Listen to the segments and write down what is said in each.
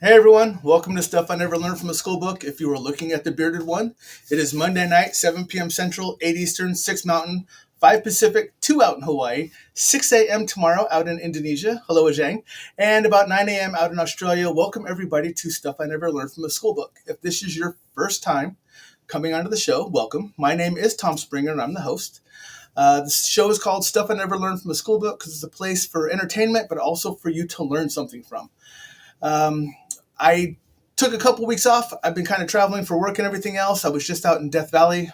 Hey everyone, welcome to Stuff I Never Learned from a Schoolbook. If you were looking at the bearded one, it is Monday night, 7 p.m. Central, 8 Eastern, 6 Mountain, 5 Pacific, 2 out in Hawaii, 6 a.m. tomorrow out in Indonesia, hello Ajang, and about 9 a.m. out in Australia. Welcome everybody to Stuff I Never Learned from a Schoolbook. If this is your first time coming onto the show, welcome. My name is Tom Springer and I'm the host. The show is called Stuff I Never Learned from a Schoolbook because it's a place for entertainment, but also for you to learn something from. I took a couple weeks off. I've been kind of traveling for work and everything else. I was just out in Death Valley,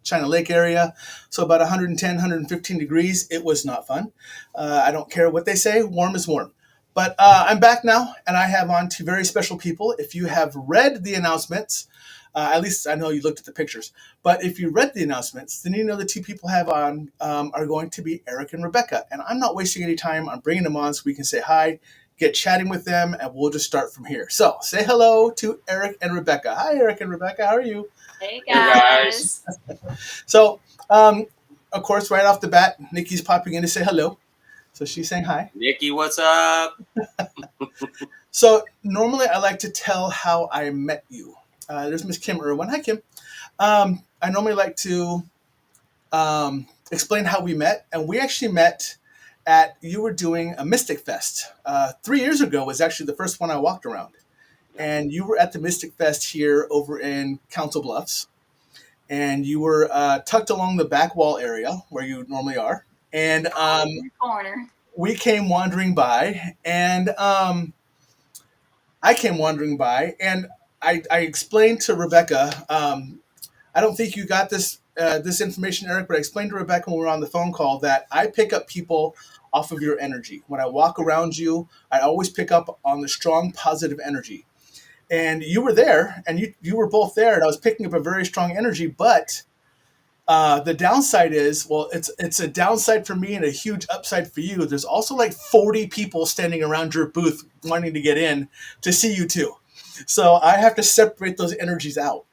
China Lake area. So about 110, 115 degrees. It was not fun. I don't care what they say. Warm is warm. But I'm back now, and I have on two very special people. If you have read the announcements, at least I know you looked at the pictures, but if you read the announcements, then you know the two people I have on are going to be Eric and Rebecca. And I'm not wasting any time. I'm bringing them on so we can say hi, get chatting with them, and we'll just start from here. So say hello to Eric and Rebecca. Hi, Eric and Rebecca. How are you? Hey Hey guys. guys. So, of course, right off the bat, Nikki's popping in to say hello. So she's saying hi. Nikki, what's up? So normally I like to tell how I met you. There's Miss Kim Irwin. Hi, Kim. I normally like to explain how we met, and we actually met at you were doing a Mystic Fest 3 years ago. Was actually the first one I walked around, and you were at the Mystic Fest here over in Council Bluffs, and you were tucked along the back wall area where you normally are, and In the corner. we came wandering by, and I came wandering by, and I explained to Rebecca. I don't think you got this information, Eric, but I explained to Rebecca when we were on the phone call that I pick up people off of your energy. When I walk around you, I always pick up on the strong, positive energy. And you were there, and you were both there, and I was picking up a very strong energy. But the downside is, well, it's a downside for me and a huge upside for you. There's also like 40 people standing around your booth wanting to get in to see you too. So I have to separate those energies out.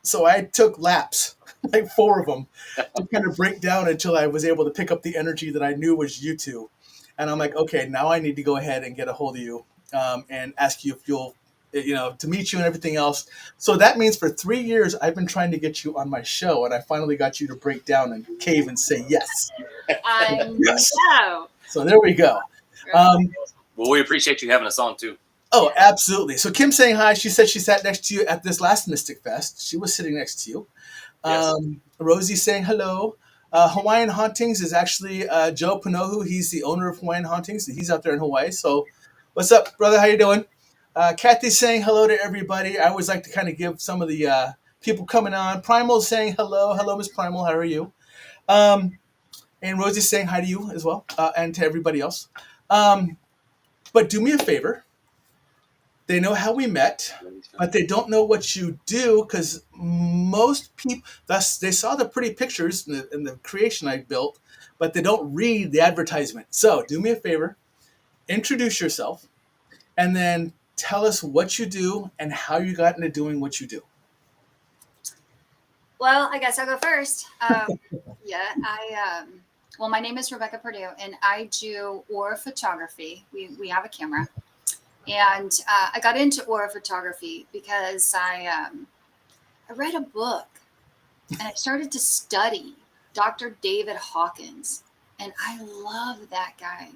So I took laps, like four of them, to kind of break down until I was able to pick up the energy that I knew was you two. And I'm like, okay, now I need to go ahead and get a hold of you and ask you if you'll, to meet you and everything else. So that means for 3 years, I've been trying to get you on my show, and I finally got you to break down and cave and say yes. I Yes. know. So there we go. Um, Well, we appreciate you having us on too. oh, absolutely. So Kim saying hi. She said she sat next to you at this last Mystic Fest. She was sitting next to you. Yes. Rosie saying hello. Hawaiian Hauntings is actually Joe Panohu. He's the owner of Hawaiian Hauntings. He's out there in Hawaii. So, what's up, brother? How you doing? Kathy's saying hello to everybody. I always like to kind of give some of the people coming on. Primal's saying hello. Hello, Miss Primal. How are you? Um, and Rosie's saying hi to you as well, and to everybody else. Um, but do me a favor. They know how we met, but they don't know what you do because most people, thus they saw the pretty pictures and the creation I built, but they don't read the advertisement. So do me a favor, introduce yourself, and then tell us what you do and how you got into doing what you do. Well, I guess I'll go first. Yeah, well, my name is Rebecca Purdue, and I do aura photography. We have a camera, and I got into aura photography because I read a book, and I started to study Dr. David Hawkins, and I love that guy.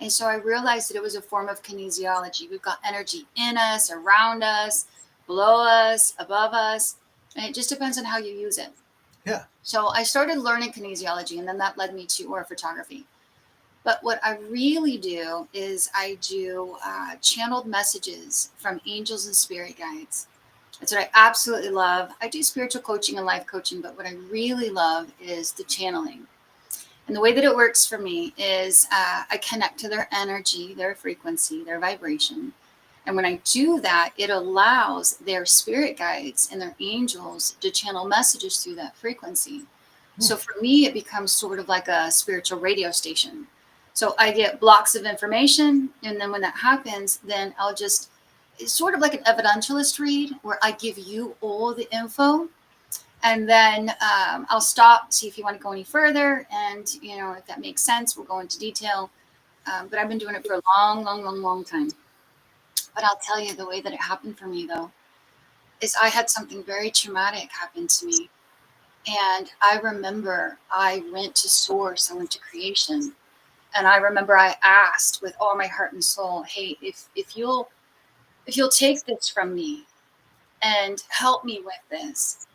And so I realized that it was a form of kinesiology. We've got energy in us, around us, below us, above us, and it just depends on how you use it. Yeah. So I started learning kinesiology, and then that led me to aura photography. But what I really do is I do channeled messages from angels and spirit guides. That's what I absolutely love. I do spiritual coaching and life coaching, but what I really love is the channeling. And the way that it works for me is I connect to their energy, their frequency, their vibration. And when I do that, it allows their spirit guides and their angels to channel messages through that frequency. So for me, it becomes sort of like a spiritual radio station. So I get blocks of information. And then when that happens, then it's sort of like an evidentialist read where I give you all the info. And then I'll stop, see if you want to go any further. And, if that makes sense, we'll go into detail. But I've been doing it for a long, long, long, long time. But I'll tell you, the way that it happened for me, though, is I had something very traumatic happen to me. And I remember I went to source, I went to creation. And I remember I asked with all my heart and soul, hey, if you'll take this from me and help me with this,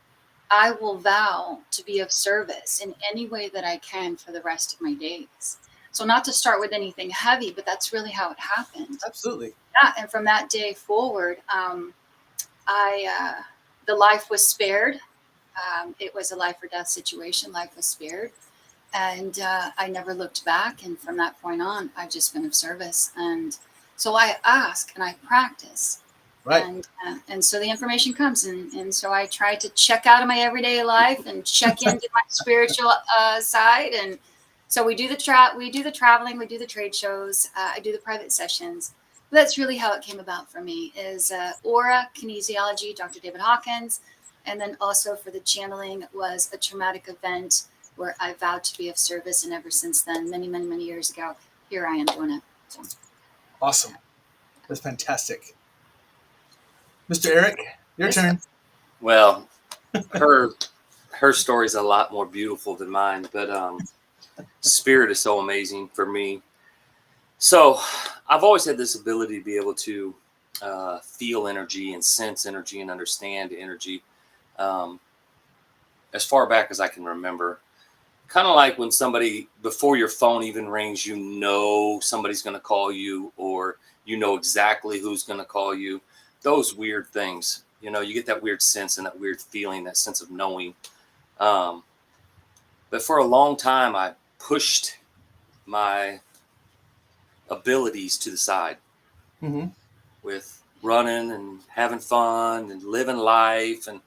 I will vow to be of service in any way that I can for the rest of my days. So not to start with anything heavy, but that's really how it happened. Absolutely. Yeah, and from that day forward, the life was spared. It was a life or death situation. Life was spared, and I never looked back. And from that point on, I've just been of service. And so I ask and I practice, Right. and so the information comes, and so I try to check out of my everyday life and check into my spiritual side. And so we do the traveling, we do the trade shows, I do the private sessions. That's really how it came about for me, is aura kinesiology, Dr. David Hawkins, and then also for the channeling was a traumatic event where I vowed to be of service, and ever since then, many years ago, here I am doing it. So. Awesome. That's fantastic. Mr. Eric, your turn. Well, her story's a lot more beautiful than mine, but spirit is so amazing for me. So I've always had this ability to be able to feel energy and sense energy and understand energy as far back as I can remember. Kind of like when somebody, before your phone even rings, you know somebody's going to call you, or you know exactly who's going to call you. Those weird things, you know, you get that weird sense and that weird feeling, that sense of knowing. But for a long time, I pushed my abilities to the side Mm-hmm. with running and having fun and living life and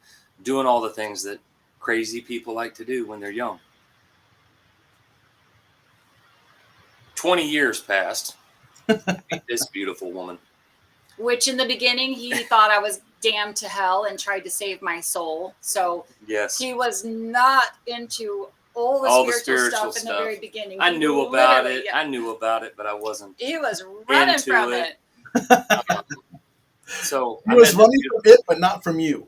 doing all the things that crazy people like to do when they're young. 20 years passed. This beautiful woman. Which in the beginning, he thought I was damned to hell and tried to save my soul. So Yes. he was not into all the spiritual stuff in the very beginning. I He knew about literally- it. I knew about it, but I wasn't. He was running into from it. it. So He was running from it, but not from you.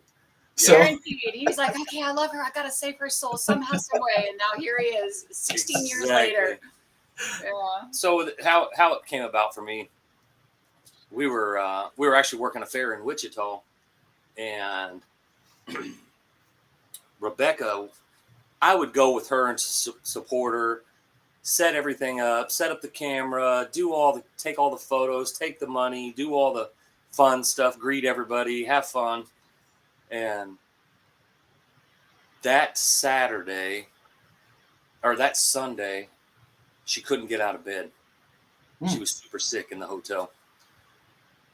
So Guaranteed. He was like, okay, I love her. I got to save her soul somehow, some way. And now here he is 16 years later. Yeah. So how it came about for me, we were actually working a fair in Wichita, and Rebecca, I would go with her and support her, set everything up, set up the camera, take all the photos, take the money, do all the fun stuff, greet everybody, have fun. And that Sunday, she couldn't get out of bed. She was super sick in the hotel.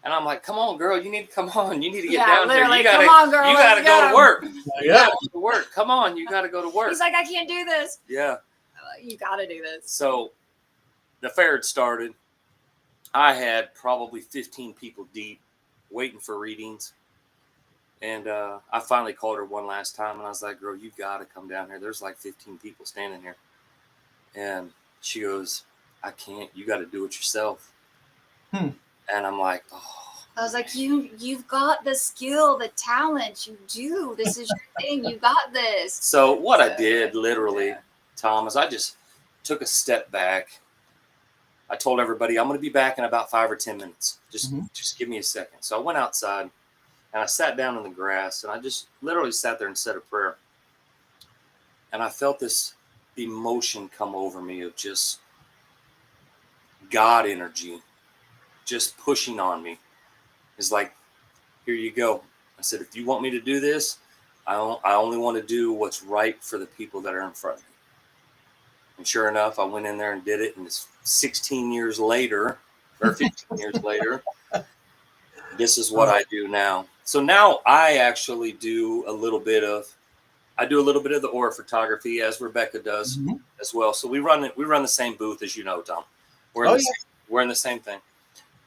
And I'm like, come on, girl, you need to come on. You need to get down here. You gotta, come on, girl, you gotta go to work. You gotta go to work. Come on, you gotta go to work. He's like, I can't do this. Yeah. You gotta do this. So the fair had started. I had probably 15 people deep waiting for readings. And I finally called her one last time, and I was like, girl, you gotta come down here. There's like 15 people standing here. And she goes, I can't. You gotta do it yourself. And I'm like, oh. I was like, you've got the skill, the talent. You do. This is your thing. You got this. So what I did, literally, Tom, is I just took a step back. I told everybody, I'm going to be back in about 5 or 10 minutes. Just give me a second. So I went outside, and I sat down in the grass, and I just literally sat there and said a prayer. And I felt this emotion come over me of just God energy just pushing on me. It's like, here you go. I said, if you want me to do this, I only want to do what's right for the people that are in front of me. And sure enough, I went in there and did it. And it's 16 years later, or 15 years later, this is what I do now. So now I actually do a little bit of the aura photography, as Rebecca does as well. So we run the same booth, as you know, Tom. We're in the same thing.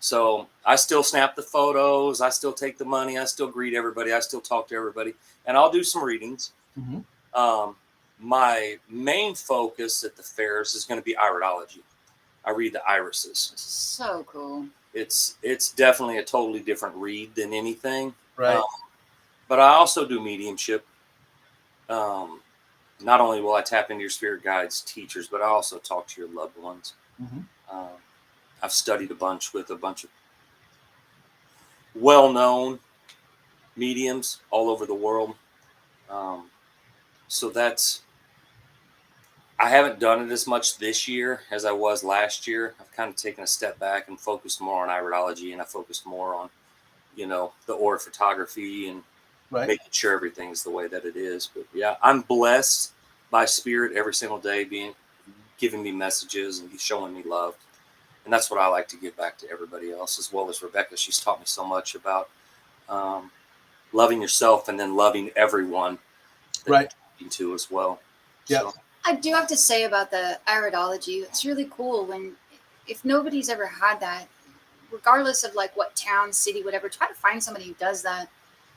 So I still snap the photos. I still take the money. I still greet everybody. I still talk to everybody. And I'll do some readings. My main focus at the fairs is going to be Iridology. I read the irises. So cool. It's definitely a totally different read than anything. Right. But I also do mediumship. Not only will I tap into your spirit guides, teachers, but I also talk to your loved ones. Mm-hmm. I've studied a bunch with a bunch of well-known mediums all over the world. So I haven't done it as much this year as I was last year. I've kind of taken a step back and focused more on iridology, and I focused more on, the aura photography and Right. making sure everything's the way that it is. But yeah, I'm blessed by spirit every single day, giving me messages and showing me love. And that's what I like to give back to everybody else, as well as Rebecca. She's taught me so much about loving yourself and then loving everyone that Right. you're talking to as well. Yep. So, I do have to say about the iridology, it's really cool if nobody's ever had that, regardless of like what town, city, whatever, try to find somebody who does that.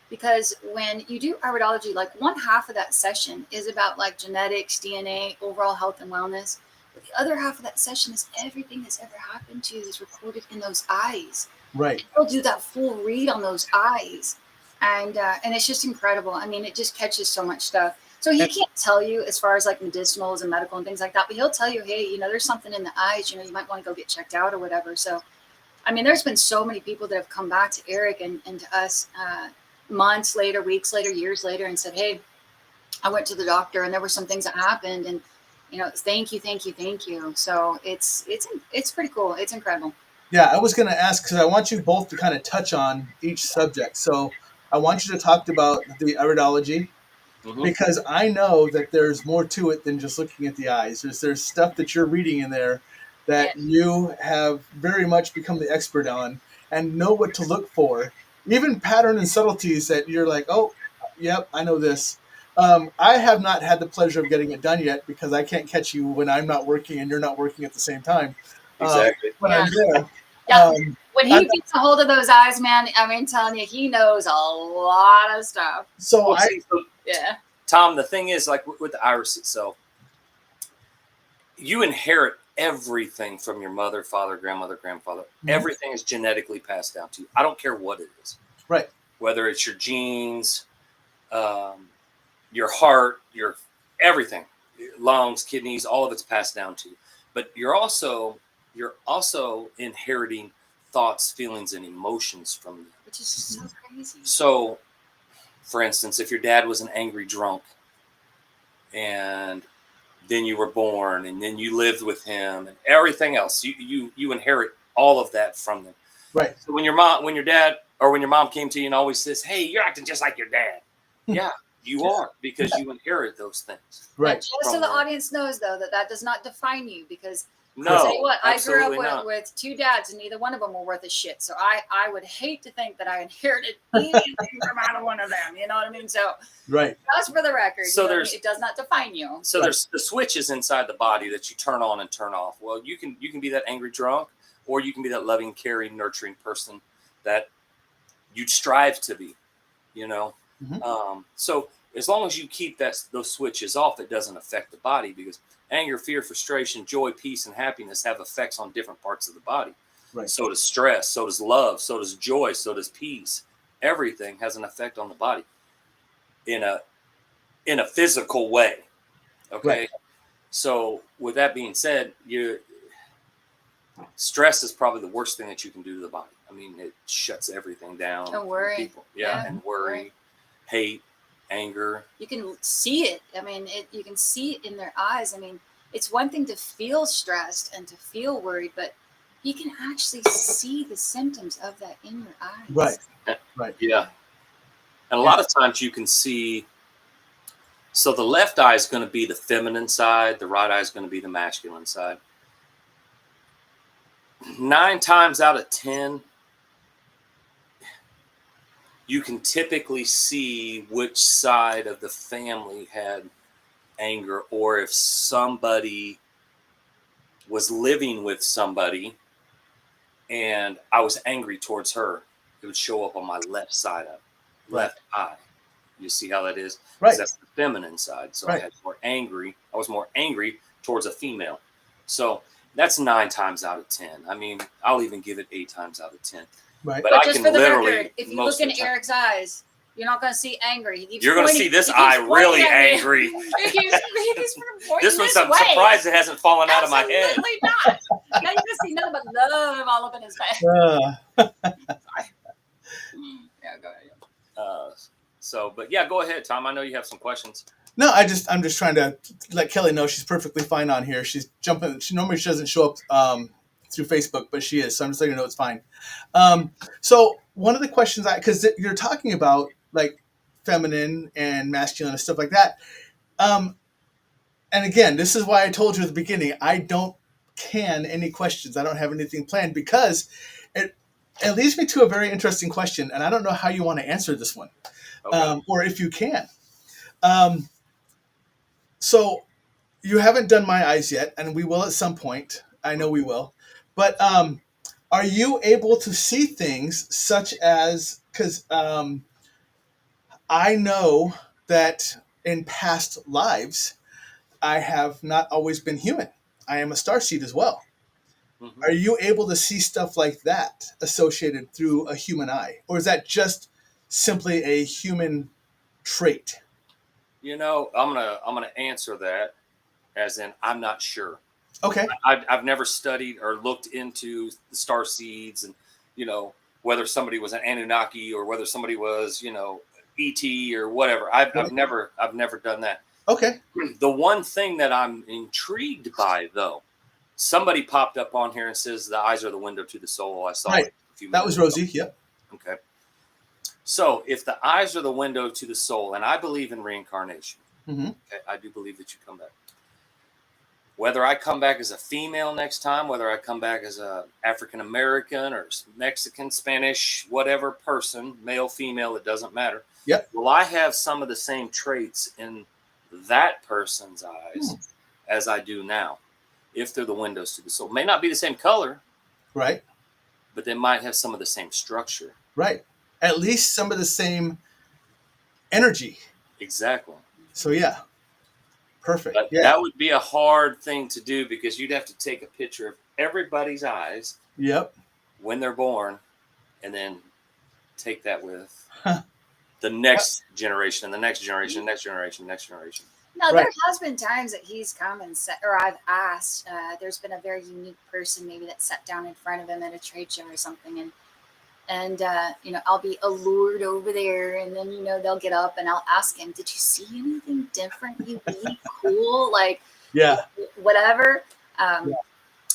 Because when you do iridology, like one half of that session is about like genetics, DNA, overall health and wellness. But the other half of that session is everything that's ever happened to you is recorded in those eyes. Right. They'll do that full read on those eyes. And it's just incredible. I mean, it just catches so much stuff. So he can't tell you as far as like medicinals and medical and things like that, but he'll tell you, hey, there's something in the eyes, you might want to go get checked out or whatever. So, I mean, there's been so many people that have come back to Eric and to us months later, weeks later, years later, and said, hey, I went to the doctor and there were some things that happened, and thank you. So it's pretty cool. It's incredible. Yeah, I was going to ask because I want you both to kind of touch on each subject. So I want you to talk about the iridology, because I know that there's more to it than just looking at the eyes. There's stuff that you're reading in there that you have very much become the expert on and know what to look for, even pattern and subtleties that you're like, oh, yep, I know this. I have not had the pleasure of getting it done yet because I can't catch you when I'm not working and you're not working at the same time. exactly. When I'm there. Yeah. When he gets a hold of those eyes, man, I mean, telling you, he knows a lot of stuff. So yeah. Tom, the thing is, like with the iris itself, you inherit everything from your mother, father, grandmother, grandfather. Mm-hmm. Everything is genetically passed down to you. I don't care what it is. Right. Whether it's your genes, your heart, your everything, lungs, kidneys, all of it's passed down to you. But you're also inheriting thoughts, feelings, and emotions from them. Which is so crazy. So, for instance, if your dad was an angry drunk and then you were born and then you lived with him and everything else, you inherit all of that from them. Right. So when your mom came to you and always says, hey, you're acting just like your dad. Yeah, you are, because you inherit those things. Right. Just so the audience knows, though, that does not define you, because no, tell you what, I grew up not. with two dads, and neither one of them were worth a shit. So I would hate to think that I inherited anything from either one of them. You know what I mean? So right. Just for the record, so it does not define you. So there's the switches inside the body that you turn on and turn off. Well, you can be that angry drunk, or you can be that loving, caring, nurturing person that you'd strive to be. Mm-hmm. So as long as you keep those switches off, it doesn't affect the body, because anger, fear, frustration, joy, peace, and happiness have effects on different parts of the body. Right. So does stress, so does love, so does joy, so does peace. Everything has an effect on the body in a physical way. Okay. Right. So with that being said, stress is probably the worst thing that you can do to the body. I mean, it shuts everything down. And worry. People. Yeah, and worry, hate, anger. You can see it. I mean, you can see it in their eyes. I mean, it's one thing to feel stressed and to feel worried, but you can actually see the symptoms of that in your eyes. Right. Right. Yeah. And a lot of times you can see. So the left eye is going to be the feminine side. The right eye is going to be the masculine side. 9 times out of 10, you can typically see which side of the family had anger, or if somebody was living with somebody and I was angry towards her, it would show up on my left side of left eye. You see how that is? Right. That's the feminine side. So I was more angry towards a female. So That's 9 times out of 10. I mean, I'll even give it 8 times out of 10. Right. But But I just can for the literally, record, if you most look of in the time, Eric's eyes, you're not going to see angry. He keeps you're going to pointing- see this he keeps eye really pointing at me. angry. he keeps pointing This one's, I'm way. surprised it hasn't fallen out of my head. Absolutely not. Now you just see nothing but love all up in his face. Yeah, go ahead. So, but yeah, go ahead, Tom. I know you have some questions. No, I'm just trying to let Kelly know she's perfectly fine on here. She's jumping. She doesn't show up through Facebook, but she is. So I'm just letting her know it's fine. So one of the questions because you're talking about like feminine and masculine and stuff like that. And again, this is why I told you at the beginning, I don't can any questions. I don't have anything planned because it leads me to a very interesting question, and I don't know how you want to answer this one, Okay. or if you can. So you haven't done my eyes yet, and we will at some point. I know we will. But are you able to see things such as, because I know that in past lives, I have not always been human. I am a starseed as well. Mhm. Are you able to see stuff like that associated through a human eye? Or is that just simply a human trait? You know, I'm gonna answer that as in I'm not sure. Okay. I've never studied or looked into the star seeds and, you know, whether somebody was an Anunnaki or whether somebody was, you know, ET or whatever. I've never done that. Okay. The one thing that I'm intrigued by, though, somebody popped up on here and says the eyes are the window to the soul. I saw Right. it a few That minutes was ago. Rosie. Yep. Okay. So if the eyes are the window to the soul, and I believe in reincarnation, Mm-hmm. okay, I do believe that you come back. Whether I come back as a female next time, whether I come back as a African American or Mexican, Spanish, whatever person, male, female, it doesn't matter. Yep. Will I have some of the same traits in that person's eyes as I do now? If they're the windows to the soul, may not be the same color, Right. but they might have some of the same structure. Right. At least some of the same energy. Exactly. So yeah. Perfect. But Yeah. that would be a hard thing to do because you'd have to take a picture of everybody's eyes Yep. when they're born and then take that with Huh. the next generation, the next generation, next generation, next generation. No, Right. there has been times that he's come and said, or I've asked. There's been a very unique person maybe that sat down in front of him at a trade show or something, and you know, I'll be allured over there, and then you know they'll get up and I'll ask him, "Did you see anything different? Unique, cool, like Yeah. whatever."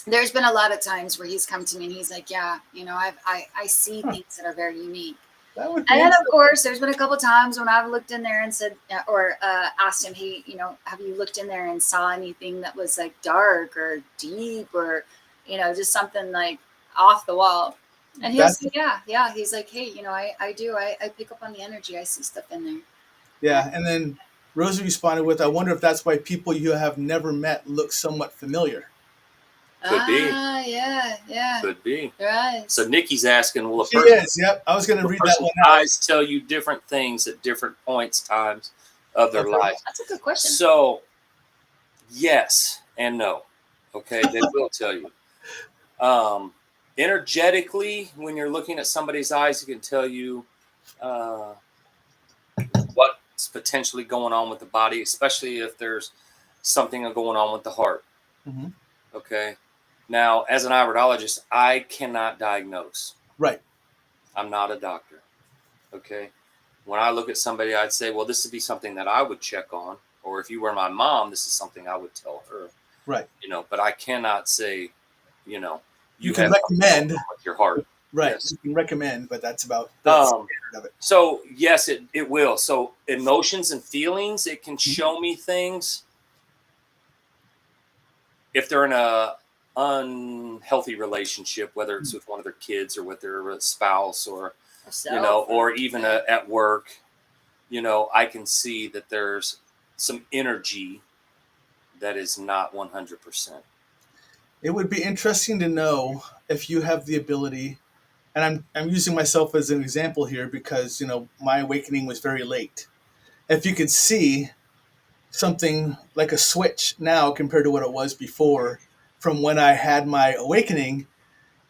There's been a lot of times where he's come to me and he's like, "Yeah, you know, I see things that are very unique." That would be And then, of interesting. course, there's been a couple times when I've looked in there and said, or asked him, "Hey, you know, have you looked in there and saw anything that was like dark or deep or, you know, just something like off the wall?" And he'll say, "Yeah." He's like, "Hey, you know, I do. I pick up on the energy. I see stuff in there." Yeah. And then Rosie responded with, I wonder if that's why people you have never met look somewhat familiar. Could be. Yeah. Could be. Right. So Nikki's asking, will a She person, is. Yep. I was going to read that person's one out. eyes tell you different things at different points, times of their Okay. life? That's a good question. So, yes and no. Okay, they will tell you. Energetically, when you're looking at somebody's eyes, it can tell you what's potentially going on with the body, especially if there's something going on with the heart. Mm-hmm. Okay. Now, as an iridologist, I cannot diagnose. Right. I'm not a doctor. Okay. When I look at somebody, I'd say, well, this would be something that I would check on. Or if you were my mom, this is something I would tell her. Right. You know, but I cannot say, you know, You can have recommend. with your heart. Right. Yes. You can recommend, but that's about the standard of it. So yes, it will. So emotions and feelings, it can show me things. If they're in a unhealthy relationship, whether it's with one of their kids or with their spouse or, you know, or even at work, you know, I can see that there's some energy that is not 100%. It would be interesting to know if you have the ability, and I'm using myself as an example here because, you know, my awakening was very late. If you could see something like a switch now compared to what it was before, from when I had my awakening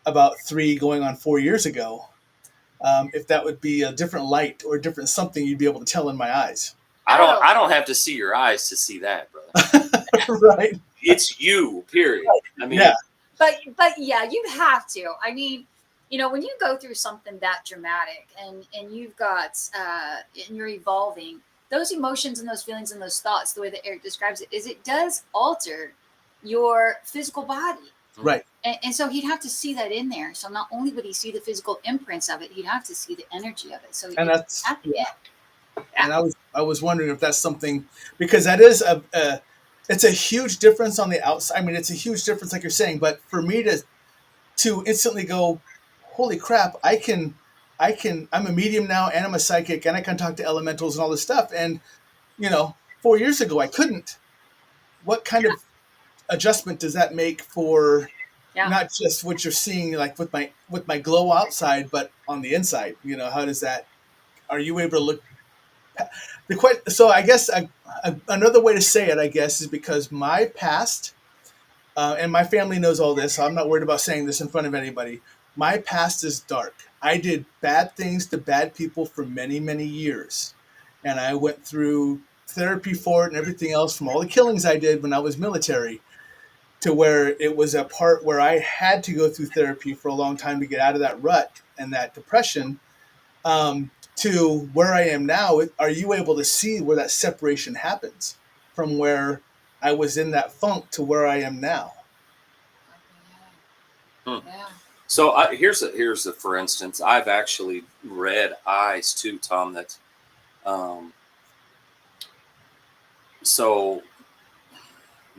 about 3 going on 4 years ago. If that would be a different light or a different something you'd be able to tell in my eyes. I don't have to see your eyes to see that, brother. Right. It's you, period. I mean, Yeah. But yeah, you have to. I mean, when you go through something that dramatic and you've got and you're evolving, those emotions and those feelings and those thoughts, the way that Eric describes it, is it does alter your physical body. Right. And so he'd have to see that in there. So not only would he see the physical imprints of it, he'd have to see the energy of it. So And that's yeah. And I was wondering if that's something, because that is it's a huge difference on the outside. I mean, it's a huge difference, like you're saying. But for me to instantly go, holy crap, I'm a medium now, and I'm a psychic, and I can talk to elementals and all this stuff. And 4 years ago I couldn't. What kind of adjustment does that make for not just what you're seeing, like with my glow outside, but on the inside? How does that? Are you able to look? So I guess another way to say it, I guess, is because my past, and my family knows all this, so I'm not worried about saying this in front of anybody. My past is dark. I did bad things to bad people for many, many years. And I went through therapy for it and everything else, from all the killings I did when I was military, to where it was a part where I had to go through therapy for a long time to get out of that rut and that depression. To where I am now, are you able to see where that separation happens from where I was in that funk to where I am now? Yeah. So here's a for instance. I've actually read eyes too, Tom. That so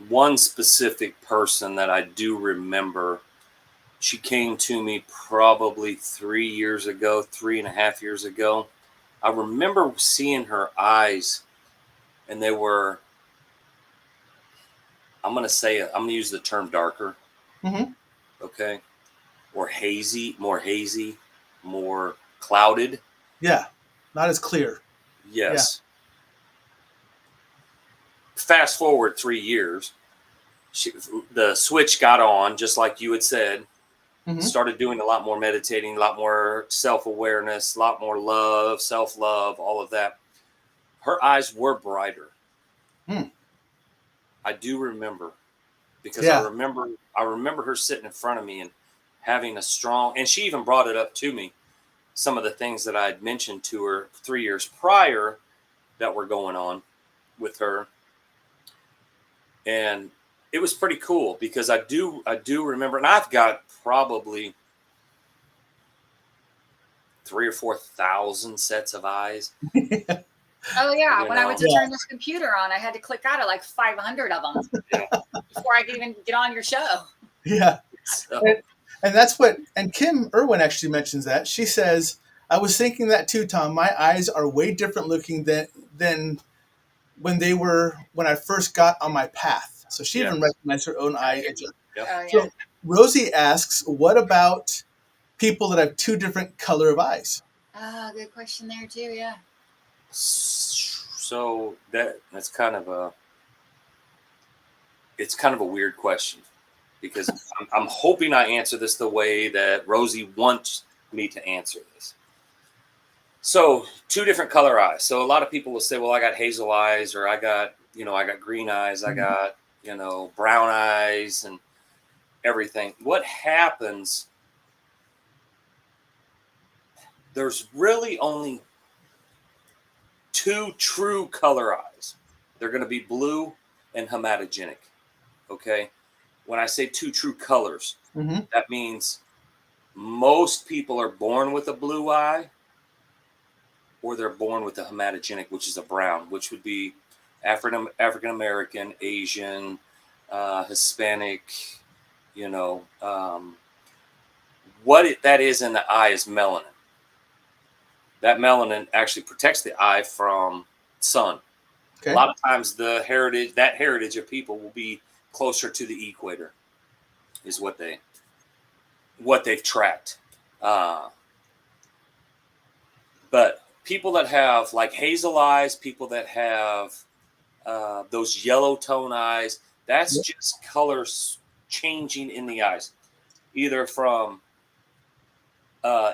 one specific person that I do remember, she came to me probably 3 years ago, 3.5 years ago. I remember seeing her eyes, and they were, I'm going to use the term darker. Mm-hmm. Okay. Or hazy, more clouded. Yeah. Not as clear. Yes. Yeah. Fast forward 3 years, the switch got on, just like you had said. Mm-hmm. Started doing a lot more meditating, a lot more self-awareness, a lot more love, self-love, all of that. Her eyes were brighter. I do remember, because I remember her sitting in front of me and having a strong, and she even brought it up to me, some of the things that I had mentioned to her 3 years prior that were going on with her. And it was pretty cool, because I do remember, and I've got probably 3,000 or 4,000 sets of eyes. Oh yeah, when I went to turn this computer on, I had to click out of like 500 of them before I could even get on your show. Yeah, so. And that's what. And Kim Irwin actually mentions that. She says, "I was thinking that too, Tom. My eyes are way different looking than when I first got on my path." So she even recognized her own eye. So Rosie asks, "What about people that have two different color of eyes?" Good question there too. Yeah. So that's kind of a weird question, because I'm hoping I answer this the way that Rosie wants me to answer this. So 2 different color eyes. So a lot of people will say, well, I got hazel eyes, or I got green eyes, I got, brown eyes and everything. What happens? There's really only 2 true color eyes. They're going to be blue and hematogenic. Okay. When I say 2 true colors, that means most people are born with a blue eye, or they're born with a hematogenic, which is a brown, which would be African American, Asian, Hispanic. That is in the eye is melanin. That melanin actually protects the eye from sun. Okay. A lot of times that heritage of people will be closer to the equator, is what they've tracked. But people that have like hazel eyes, people that have those yellow tone eyes, that's just color changing in the eyes, either from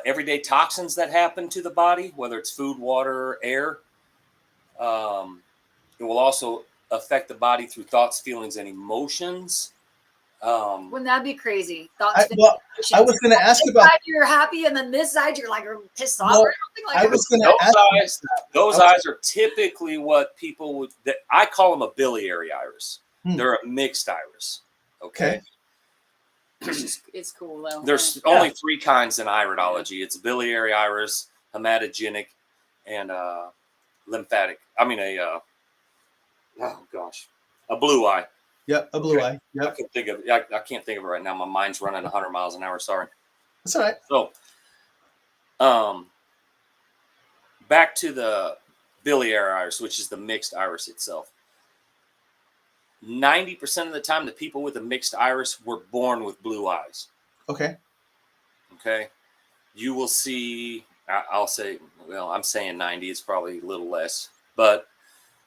everyday toxins that happen to the body, whether it's food, water, air. It will also affect the body through thoughts, feelings, and emotions. Wouldn't that be crazy? Well, I was going to ask this about. side you're happy, and then this side you're like pissed off Well, or something like I that. was going to ask. Those eyes are typically what people would. I call them a biliary iris. They're a mixed iris. Okay. It's cool though. There's only 3 kinds in iridology. It's biliary iris, hematogenic, and lymphatic. I mean a blue eye. Yep, a blue eye. Yep. I can't think of it right now. My mind's running 100 miles an hour. Sorry. That's all right. So, back to the biliary iris, which is the mixed iris itself. 90% of the time, the people with a mixed iris were born with blue eyes. Okay. Okay. You will see, I'll say, well, I'm saying 90, it's probably a little less, but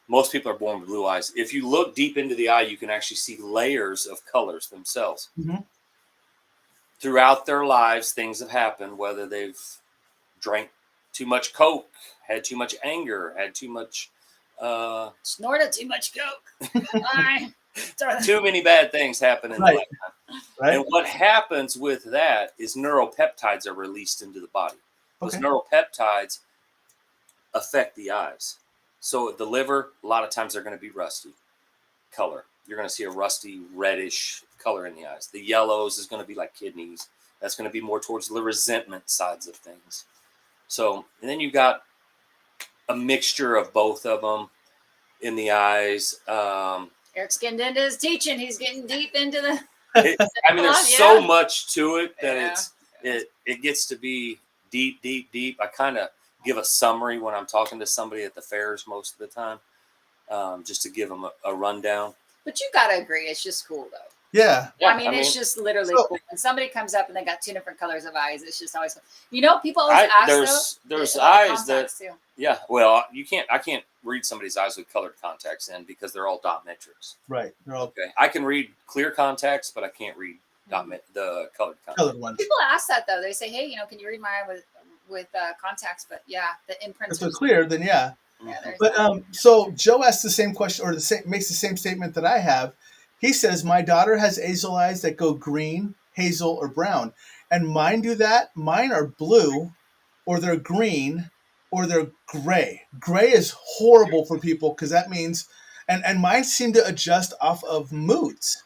most people are born with blue eyes. If you look deep into the eye, you can actually see layers of colors themselves. Mm-hmm. Throughout their lives, things have happened, whether they've drank too much Coke, had too much anger, had too much... snorted too much Coke. Too many bad things happen in the lifetime. Right. And what happens with that is neuropeptides are released into the body. Those neuropeptides affect the eyes. So the liver, a lot of times they're going to be rusty color. You're going to see a rusty reddish color in the eyes. The yellows is going to be like kidneys. That's going to be more towards the resentment sides of things. So, and then you got a mixture of both of them in the eyes. Eric's getting into his teaching. He's getting deep into the... there's so much to it that it gets to be deep. I kind of give a summary when I'm talking to somebody at the fairs most of the time, just to give them a rundown. But you got to agree, it's just cool, though. Yeah. I mean, it's just literally cool. When somebody comes up and they got 2 different colors of eyes, it's just always cool. People always ask, there's eyes that... Too. Yeah, well, I can't read somebody's eyes with colored contacts in because they're all dot metrics. Right. They're all okay. I can read clear contacts, but I can't read the colored contacts. Colored ones. People ask that though. They say, "Hey, can you read my eye with contacts?" But yeah, the imprints. If they're clear, then yeah. But that. So Joe asked the same question, or makes the same statement that I have. He says, "My daughter has hazel eyes that go green, hazel, or brown, and mine do that. Mine are blue, or they're green." Or they're gray. Gray is horrible for people because that means, and mine seem to adjust off of moods.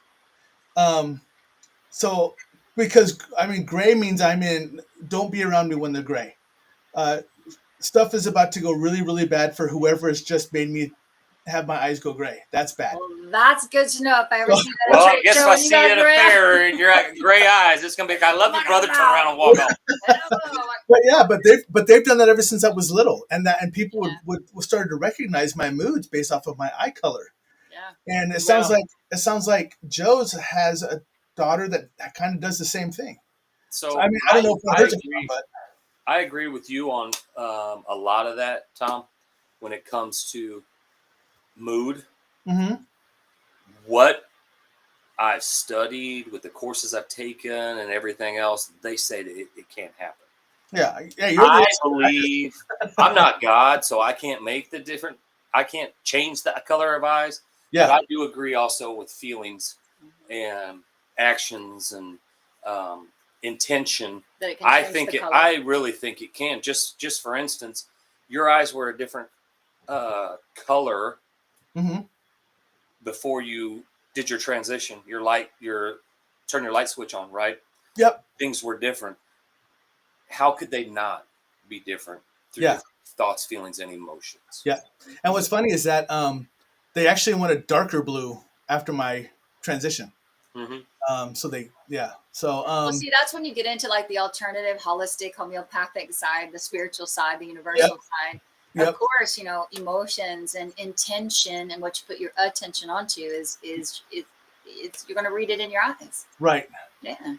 So because gray means don't be around me when they're gray. Stuff is about to go really, really bad for whoever has just made me have my eyes go gray. That's bad. Well, that's good to know. If I ever see that, I guess if I see you at a fair and you're at gray eyes, it's gonna be like, "I love you, brother." Turn around and walk off. But they've done that ever since I was little, and people would started to recognize my moods based off of my eye color. Yeah. And it sounds like Joe's has a daughter that kind of does the same thing. So I don't know if I agree with you on a lot of that, Tom, when it comes to mood. Mm-hmm. What I've studied with the courses I've taken and everything else, they say that it can't happen. Yeah. I believe I'm not God, so I can't make the different. I can't change the color of eyes. Yeah. But I do agree also with feelings and actions and intention. That it can I really think it can. Just for instance, your eyes were a different color. Mm-hmm. Before you did your transition, turn your light switch on, right? Yep. Things were different. How could they not be different through your thoughts, feelings, and emotions? Yeah. And what's funny is that they actually went a darker blue after my transition. Mm-hmm. So see, that's when you get into like the alternative, holistic, homeopathic side, the spiritual side, the universal side. Yep. Of course, emotions and intention and what you put your attention onto is you're going to read it in your eyes. Right. Yeah.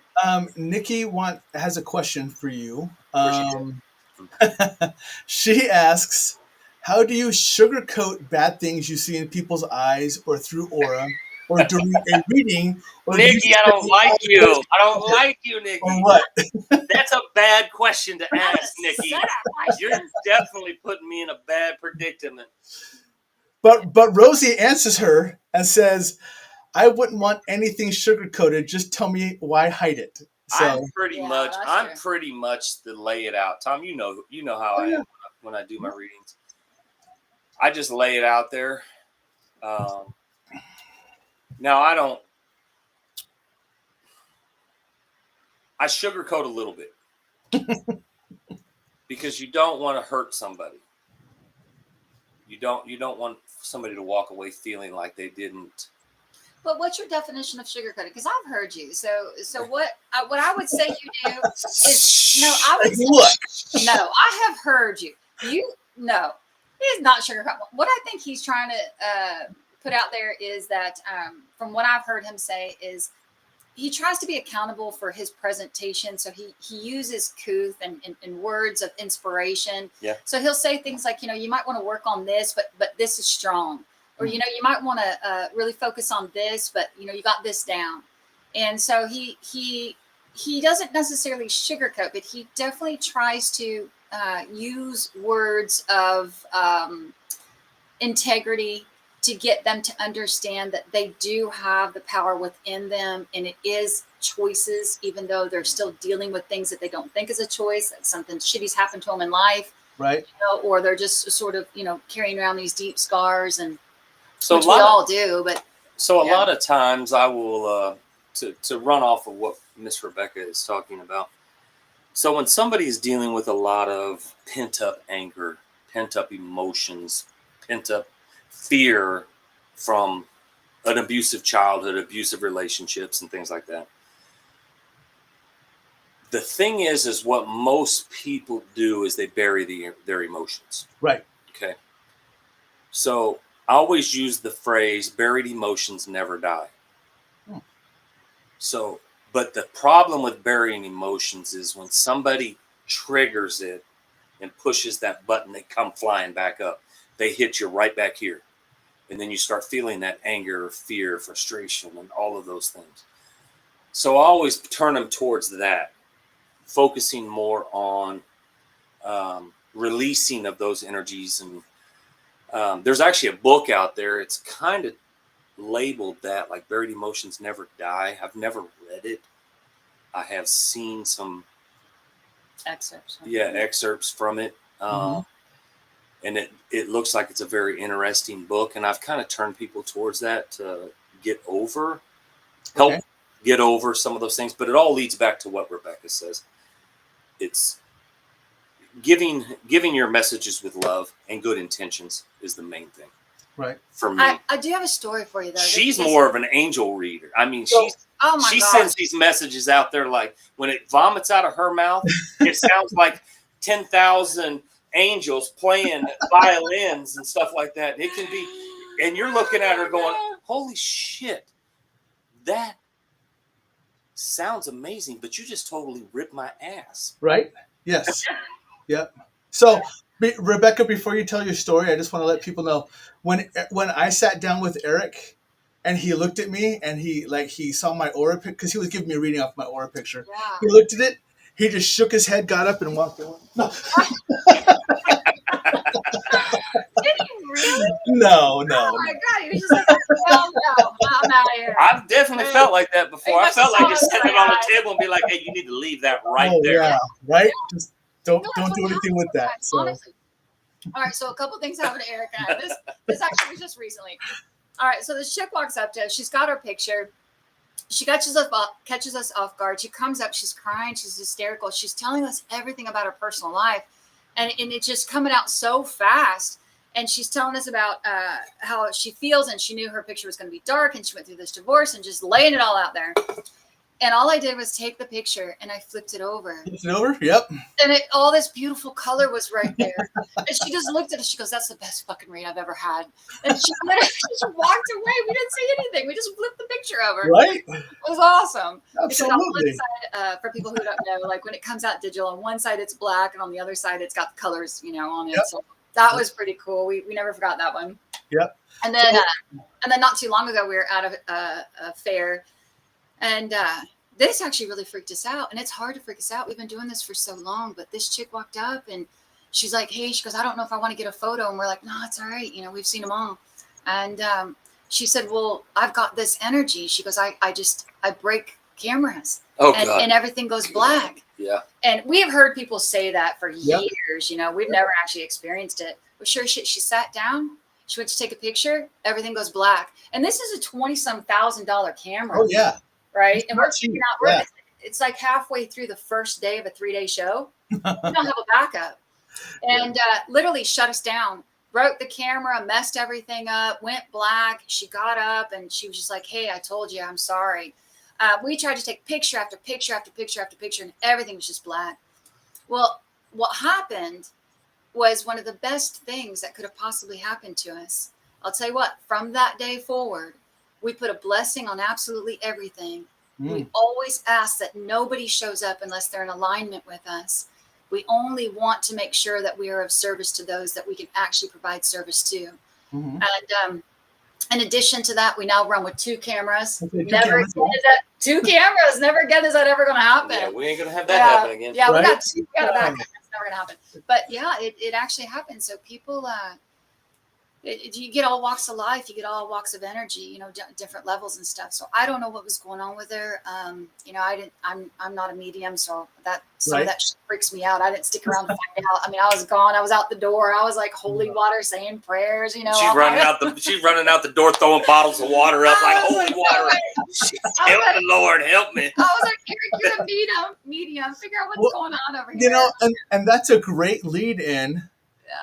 Nikki has a question for you. She asks, how do you sugarcoat bad things you see in people's eyes or through aura or during a reading, or Nikki, I don't like you. I don't like you, Nikki. or what? That's a bad question to ask, Nikki. Set up. You're definitely putting me in a bad predicament. But Rosie answers her and says, "I wouldn't want anything sugar coated. Just tell me why hide it." So I'm pretty Yeah, much that's true. the lay it out. Tom, you know how I yeah. am when I do my readings. I just lay it out there. Now I sugarcoat a little bit because you don't want to hurt somebody. You don't want somebody to walk away feeling like they didn't. But what's your definition of sugarcoating? Because I've heard you. So what I would say you do is no. I would say Look, no. I have heard you. No. He's not sugarcoating. What I think he's trying to put out there is that, from what I've heard him say, is he tries to be accountable for his presentation. So he uses couth and words of inspiration. Yeah. So he'll say things like, you might want to work on this, but this is strong. Or, you might want to really focus on this, but, you got this down. And so he doesn't necessarily sugarcoat, but he definitely tries to use words of integrity to get them to understand that they do have the power within them, and it is choices, even though they're still dealing with things that they don't think is a choice, that something shitty's happened to them in life, right? Or they're just sort of, carrying around these deep scars, and So which we all do. But a lot of times I will to run off of what Miss Rebecca is talking about. So when somebody is dealing with a lot of pent up anger, pent up emotions, pent up fear from an abusive childhood, abusive relationships, and things like that. The thing is what most people do is they bury their emotions. Right. Okay. So I always use the phrase, buried emotions never die. So, but the problem with burying emotions is when somebody triggers it and pushes that button, they come flying back up. They hit you right back here. And then you start feeling that anger, fear, frustration, and all of those things. So I always turn them towards that, focusing more on releasing of those energies. And there's actually a book out there. It's kind of labeled that, like Buried Emotions Never Die. I've never read it. I have seen some excerpts. Excerpts from it. And it looks like it's a very interesting book. And I've kind of turned people towards that to help get over some of those things. But it all leads back to what Rebecca says. It's giving your messages with love and good intentions is the main thing. Right. For me. I do have a story for you, though. She's more of an angel reader. I mean, she sends these messages out there, like when it vomits out of her mouth, it sounds like 10,000 angels playing violins and stuff like that. It can be, and you're looking at her going, holy shit, that sounds amazing, but you just totally ripped my ass. Right? Yes. Yep. So, Rebecca, before you tell your story, I just want to let people know, when I sat down with Eric and he looked at me and he saw my aura picture, because he was giving me a reading off my aura picture. Yeah. He looked at it, he just shook his head, got up, and walked away. No. Did he really? No. Oh my God! He was just like, "Hell no, I'm out of here." I've definitely felt like that before. I felt like just setting it on the table and be like, "Hey, you need to leave that right there." Yeah, right. Just don't No, do that's what anything with that. happens, So. honestly. All right, so a couple things happened to Eric and I. This actually was just recently. All right, so this chick walks up to us. She's got her picture. She catches us off guard. She comes up. She's crying. She's hysterical. She's telling us everything about her personal life, and it's just coming out so fast. And she's telling us about how she feels, and she knew her picture was going to be dark, and she went through this divorce, and just laying it all out there. And all I did was take the picture and I flipped it over. Flipped it over? Yep. And all this beautiful color was right there. And she just looked at us. She goes, "That's the best fucking read I've ever had." And she literally just walked away. We didn't say anything. We just flipped the picture over. Right? It was awesome. Absolutely. Because on one side, for people who don't know, like when it comes out digital, on one side it's black, and on the other side it's got the colors, on it. Yep. So that was pretty cool. We never forgot that one. Yep. And then And then not too long ago, we were at a fair, and this actually really freaked us out. And it's hard to freak us out. We've been doing this for so long, but this chick walked up and she's like, hey, she goes, I don't know if I want to get a photo. And we're like, no, it's all right. You know, we've seen them all. And she said, well, I've got this energy. She goes, I break cameras. Oh, and, God. and everything goes black. Yeah. And we have heard people say that for Yep. years. You know, we've never actually experienced it. But sure shit, she sat down. She went to take a picture. Everything goes black. And this is a $20,000 camera. Oh yeah. Right. It's And not we're cheap. freaking out. It's like halfway through the first day of a 3-day show. We don't have a backup. And literally shut us down. Broke the camera, messed everything up, went black. She got up and she was just like, hey, I told you, I'm sorry. We tried to take picture after picture after picture after picture, and everything was just black. Well, what happened was one of the best things that could have possibly happened to us. I'll tell you what, from that day forward, we put a blessing on absolutely everything. We always ask that nobody shows up unless they're in alignment with us. We only want to make sure that we are of service to those that we can actually provide service to. Mm-hmm. And in addition to that, we now run with 2 cameras. Okay, Never again is that 2 cameras. Never again is that ever going to happen. Yeah, we ain't gonna have that happen again. Yeah, Right? we got 2. We got a backup. It's never going to happen. But yeah, it actually happens. So people, you get all walks of life. You get all walks of energy. You know, different levels and stuff. So I don't know what was going on with her. You know, I'm not a medium, so some of that shit freaks me out. I didn't stick around to find out. I mean, I was gone. I was out the door. I was like holy water, saying prayers. You know, She's running out the door, throwing bottles of water up like holy water. Help the Lord, help me. I was like, Eric, you're a medium. Figure out what's going on over here. You know, and that's a great lead in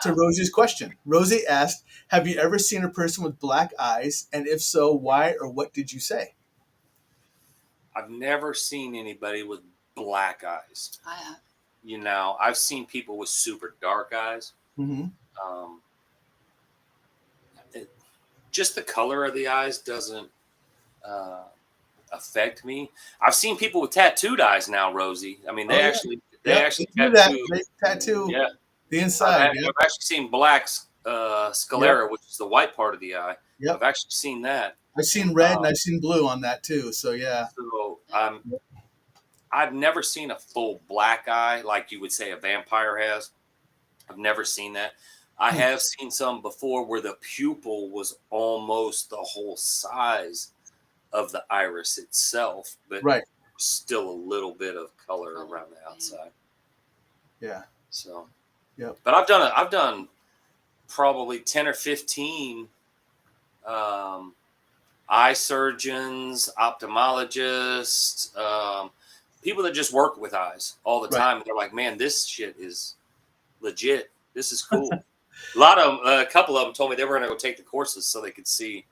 to Rosie's question. Rosie asked, have you ever seen a person with black eyes? And if so, why or what did you say? I've never seen anybody with black eyes. I have. You know, I've seen people with super dark eyes. Mm-hmm. Just the color of the eyes doesn't affect me. I've seen people with tattooed eyes now, Rosie. I mean, they actually do tattoo. that. They tattoo the inside. I've actually seen black sclera, which is the white part of the eye. Yep. I've actually seen that. I've seen red and I've seen blue on that too. So yeah. So I've never seen a full black eye like you would say a vampire has. I've never seen that. I have seen some before where the pupil was almost the whole size of the iris itself, but still a little bit of color around the outside. Yeah. So, yep. But I've done probably 10 or 15 eye surgeons, ophthalmologists, people that just work with eyes all the time. And they're like, man, this shit is legit. This is cool. A couple of them told me they were going to go take the courses so they could see.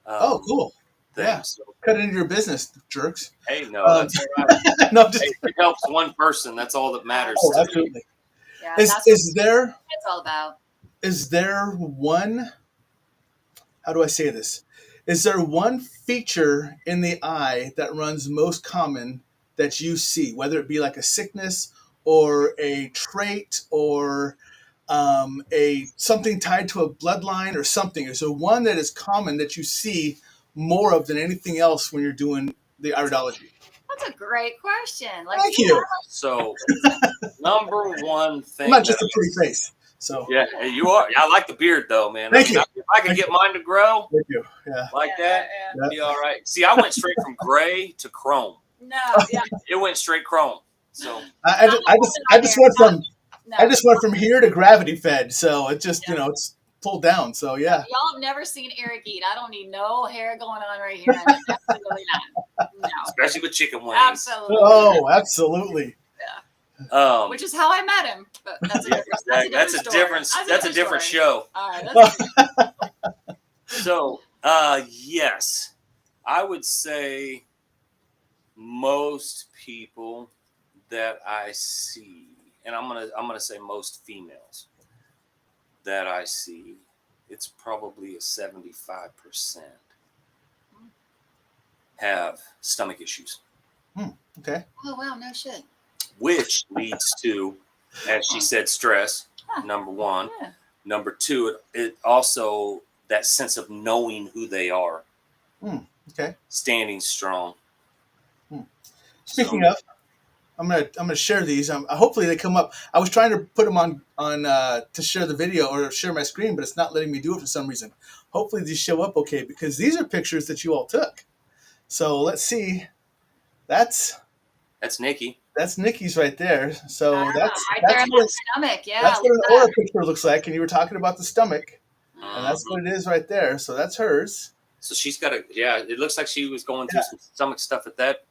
Cool. Things. Yeah. So, cut into your business, jerks. Hey, no, that's all right. No, hey, it helps one person. That's all that matters. Oh, absolutely. Yeah, Is there? It's all about. Is there one? How do I say this? Is there one feature in the eye that runs most common that you see, whether it be like a sickness or a trait or a something tied to a bloodline or something? Is there one that is common that you see more of than anything else when you're doing the iridology? That's a great question. Thank you. So, number one thing. I'm not just a pretty face. So yeah, you are. I like the beard though, man. Thank you. If I could get mine to grow thank you. Yeah. like that, it'd be all right. See, I went straight from gray to chrome. No, yeah. It went straight chrome. So I just went from here to gravity fed. So it just it's pulled down. So yeah. Y'all have never seen Eric eat. I don't need no hair going on right here. Absolutely not. No. Especially with chicken wings. Absolutely. Oh, absolutely. Which is how I met him. But that's a different show. All right. So, yes, I would say most people that I see, and I'm gonna say most females that I see, it's probably a 75% have stomach issues. Okay. Oh wow, no shit. Which leads to, as she said, stress, number one. Yeah. Number two, it also that sense of knowing who they are, Okay. standing strong. Speaking So, of, I'm gonna share these. Hopefully they come up. I was trying to put them on to share the video or share my screen, but it's not letting me do it for some reason. Hopefully these show up okay because these are pictures that you all took. So let's see. That's Nikki. Nikki's right there. So Right there that's in what that stomach. Yeah. that's what Look an at aura that. picture looks like. And you were talking about the stomach, and that's Mhm. what it is right there. So that's hers. So she's got it looks like she was going through Yeah. some stomach stuff at that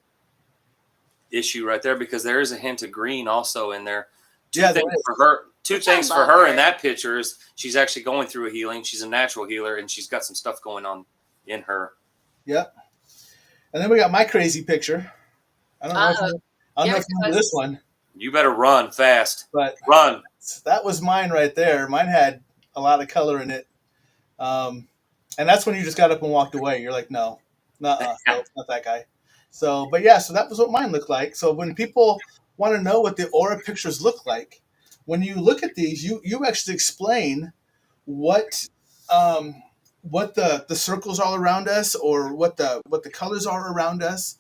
issue right there, because there is a hint of green also in there. Two Yeah, there things is. for her. Two Which I things for love her her. in that picture is she's actually going through a healing. She's a natural healer, and she's got some stuff going on in her. Yep. And then we got my crazy picture. I don't know if you remember this one, You better run fast. but Run. that was mine right there. Mine had a lot of color in it. And that's when you just got up and walked away. You're like, no, no, it's not that guy. So, but yeah, so that was what mine looked like. So when people want to know what the aura pictures look like, when you look at these, you actually explain what what the circles all around us, or what the colors are around us,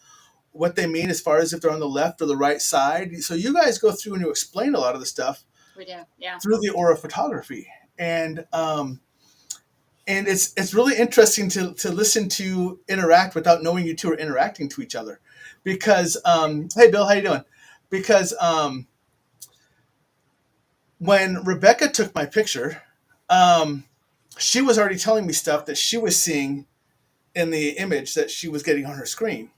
what they mean as far as if they're on the left or the right side. So you guys go through and you explain a lot of the stuff We do. Yeah. through the aura photography, and it's really interesting to listen to interact without knowing you two are interacting to each other, because hey Bill, how you doing? Because when Rebecca took my picture, she was already telling me stuff that she was seeing in the image that she was getting on her screen,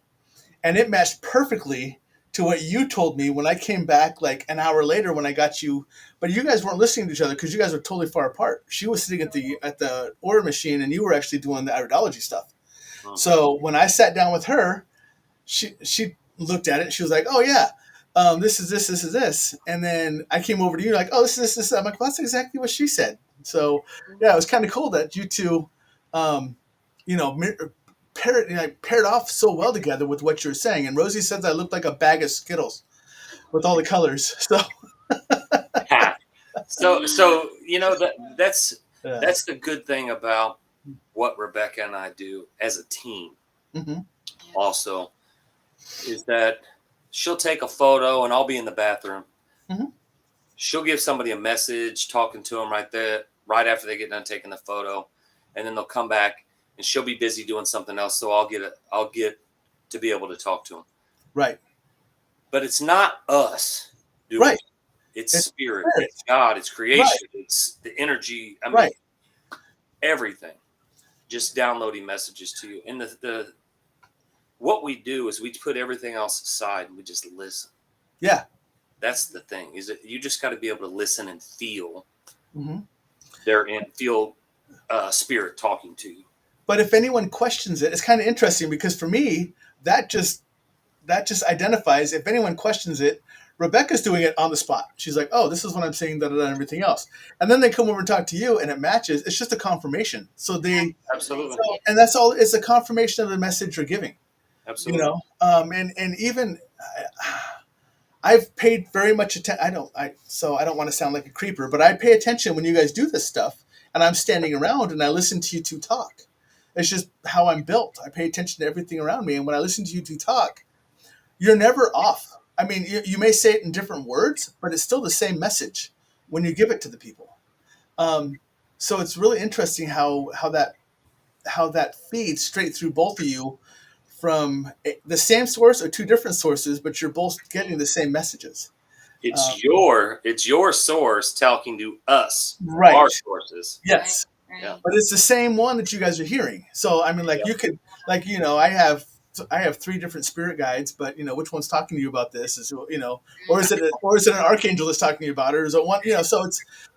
and it matched perfectly to what you told me when I came back like an hour later when I got you. But you guys weren't listening to each other because you guys were totally far apart. She was sitting at the order machine, and you were actually doing the iridology stuff. So when I sat down with her, she looked at it and she was like, "Oh yeah, this is this," and then I came over to you like, "Oh, this is this." I'm like, "Well, that's exactly what she said." So yeah, it was kind of cool that you two, um, you know, paired off so well together with what you're saying. And Rosie says I looked like a bag of Skittles with all the colors. So So that's yeah. that's the good thing about what Rebecca and I do as a team. Mm-hmm. Also, is that she'll take a photo and I'll be in the bathroom. Mm-hmm. She'll give somebody a message, talking to them right there, right after they get done taking the photo, and then they'll come back and she'll be busy doing something else. So I'll get to be able to talk to them. Right. But it's not us doing Right. it. It's spirit. spirit. It's God. It's creation. Right. It's the energy. I mean, Right. everything. Just downloading messages to you. And the what we do is we put everything else aside and we just listen. Yeah. That's the thing. Is that you just got to be able to listen and feel Mm-hmm. feel spirit talking to you. But if anyone questions it, it's kind of interesting because for me, that just identifies if anyone questions it. Rebecca's doing it on the spot. She's like, "Oh, this is what I'm saying," and everything else. And then they come over and talk to you, and it matches. It's just a confirmation. So Absolutely. and that's all. It's a confirmation of the message you're giving. Absolutely. You know, and even I've paid very much attention. So I don't want to sound like a creeper, but I pay attention when you guys do this stuff, and I'm standing around and I listen to you two talk. It's just how I'm built. I pay attention to everything around me, and when I listen to you two talk, you're never off. I mean, you may say it in different words, but it's still the same message when you give it to the people. So it's really interesting how that feeds straight through both of you from the same source or two different sources, but you're both getting the same messages. It's your source talking to us, Right. our sources. Yes. Right. Yeah. But it's the same one that you guys are hearing. So I mean, like you could, like I have three different spirit guides, but which one's talking to you about this? Is or is it an archangel that's talking to you about it, or is it one?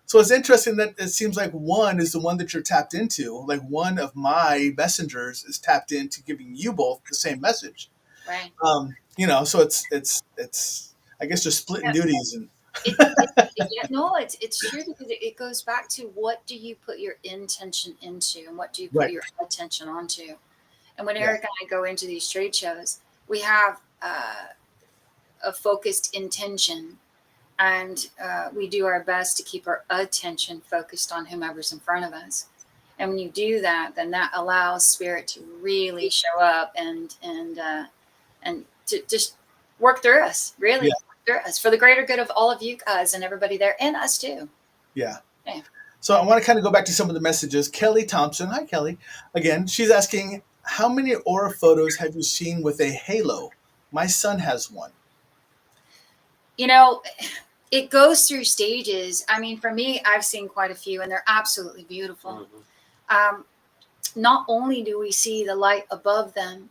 So it's interesting that it seems like one is the one that you're tapped into. Like one of my messengers is tapped into giving you both the same message. Right. So it's I guess just splitting duties and. It's true because it goes back to what do you put your intention into and what do you put Right. your attention onto. And when Eric and I go into these trade shows, we have a focused intention, and we do our best to keep our attention focused on whomever's in front of us. And when you do that, then that allows spirit to really show up and to just work through us, really Yeah. work through us for the greater good of all of you guys and everybody there and us too. Yeah. Yeah. So I want to kind of go back to some of the messages. Kelly Thompson, hi Kelly. Again, she's asking, how many aura photos have you seen with a halo? My son has one. You know, it goes through stages. I mean, for me, I've seen quite a few, and they're absolutely beautiful. Not only do we see the light above them,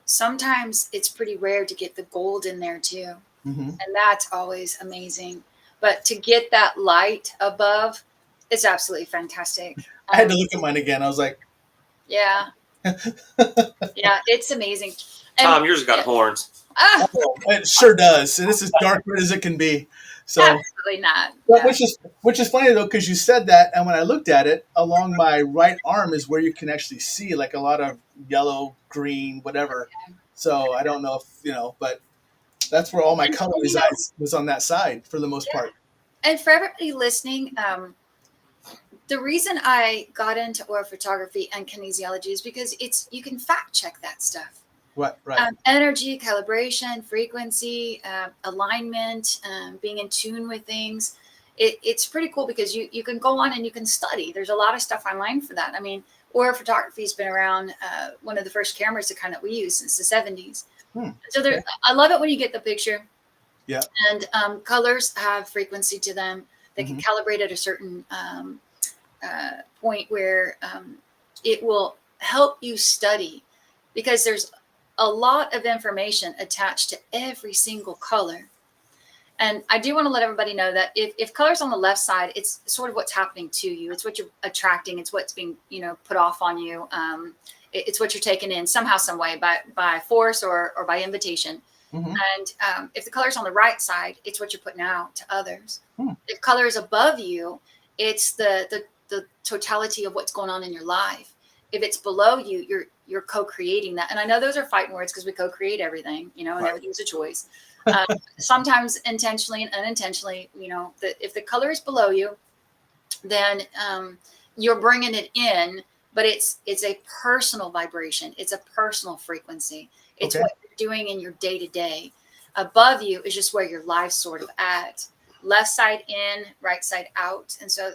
sometimes it's pretty rare to get the gold in there too. And that's always amazing. But to get that light above, it's absolutely fantastic. I had to look at mine again. I was like, yeah. Yeah, it's amazing. Tom, yours got horns. Ah, it sure does. And it's as dark red as it can be. So, absolutely not. but which is funny though, because you said that, and when I looked at it, along my right arm is where you can actually see like a lot of yellow, green, whatever. So I don't know if but that's where all my color resides, was on that side for the most part. And for everybody listening, the reason I got into aura photography and kinesiology is because you can fact check that stuff. Right. Energy, calibration, frequency, alignment, being in tune with things. It's pretty cool because you can go on and you can study. There's a lot of stuff online for that. I mean, aura photography has been around, one of the first cameras, the kind that we use, since the 70s. So I love it when you get the picture. Yeah. And colors have frequency to them. They can calibrate at a certain point where it will help you study, because there's a lot of information attached to every single color. And I do want to let everybody know that if color's on the left side, it's sort of what's happening to you. It's what you're attracting. It's what's being, put off on you. It's what you're taking in somehow, some way, by force or by invitation. And if the color's on the right side, it's what you're putting out to others. If color is above you, it's the totality of what's going on in your life. If it's below you, you're co-creating that. And I know those are fighting words because we co-create everything, and everything's a choice. Sometimes intentionally and unintentionally, if the color is below you, then you're bringing it in, but it's a personal vibration. It's a personal frequency. It's what you're doing in your day to day. Above you is just where your life's sort of at. Left side in, right side out. And so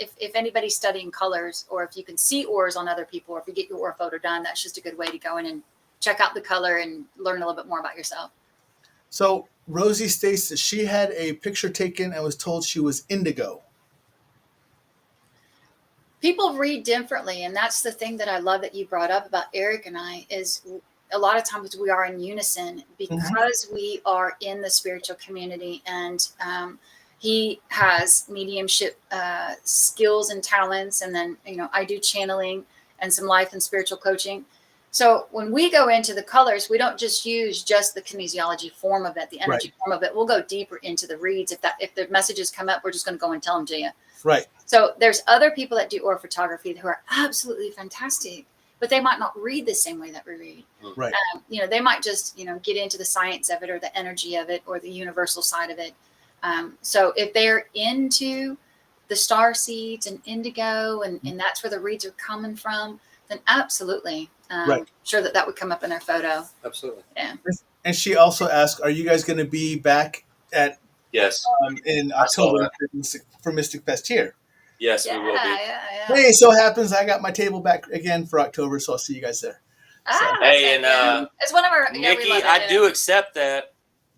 if anybody's studying colors, or if you can see auras on other people, or if you get your aura photo done, that's just a good way to go in and check out the color and learn a little bit more about yourself. So Rosie states that she had a picture taken and was told she was indigo. People read differently, and that's the thing that I love that you brought up about Eric and I, is a lot of times we are in unison because we are in the spiritual community, and he has mediumship skills and talents, and then I do channeling and some life and spiritual coaching. So when we go into the colors, we don't just use just the kinesiology form of it, the energy form of it. We'll go deeper into the reads. If the messages come up, we're just going to go and tell them to you. Right. So there's other people that do aura photography who are absolutely fantastic, but they might not read the same way that we read. Right. They might just, get into the science of it, or the energy of it, or the universal side of it. So if they're into the star seeds and indigo, and that's where the reads are coming from, then absolutely. Sure that would come up in their photo. Absolutely. Yeah. And she also asked, are you guys going to be back at Yes in October for Mystic Fest here? Yes, we will be. Yeah. Hey, so happens I got my table back again for October, so I'll see you guys there. Hey, and it's one of our Nikki, I do accept that.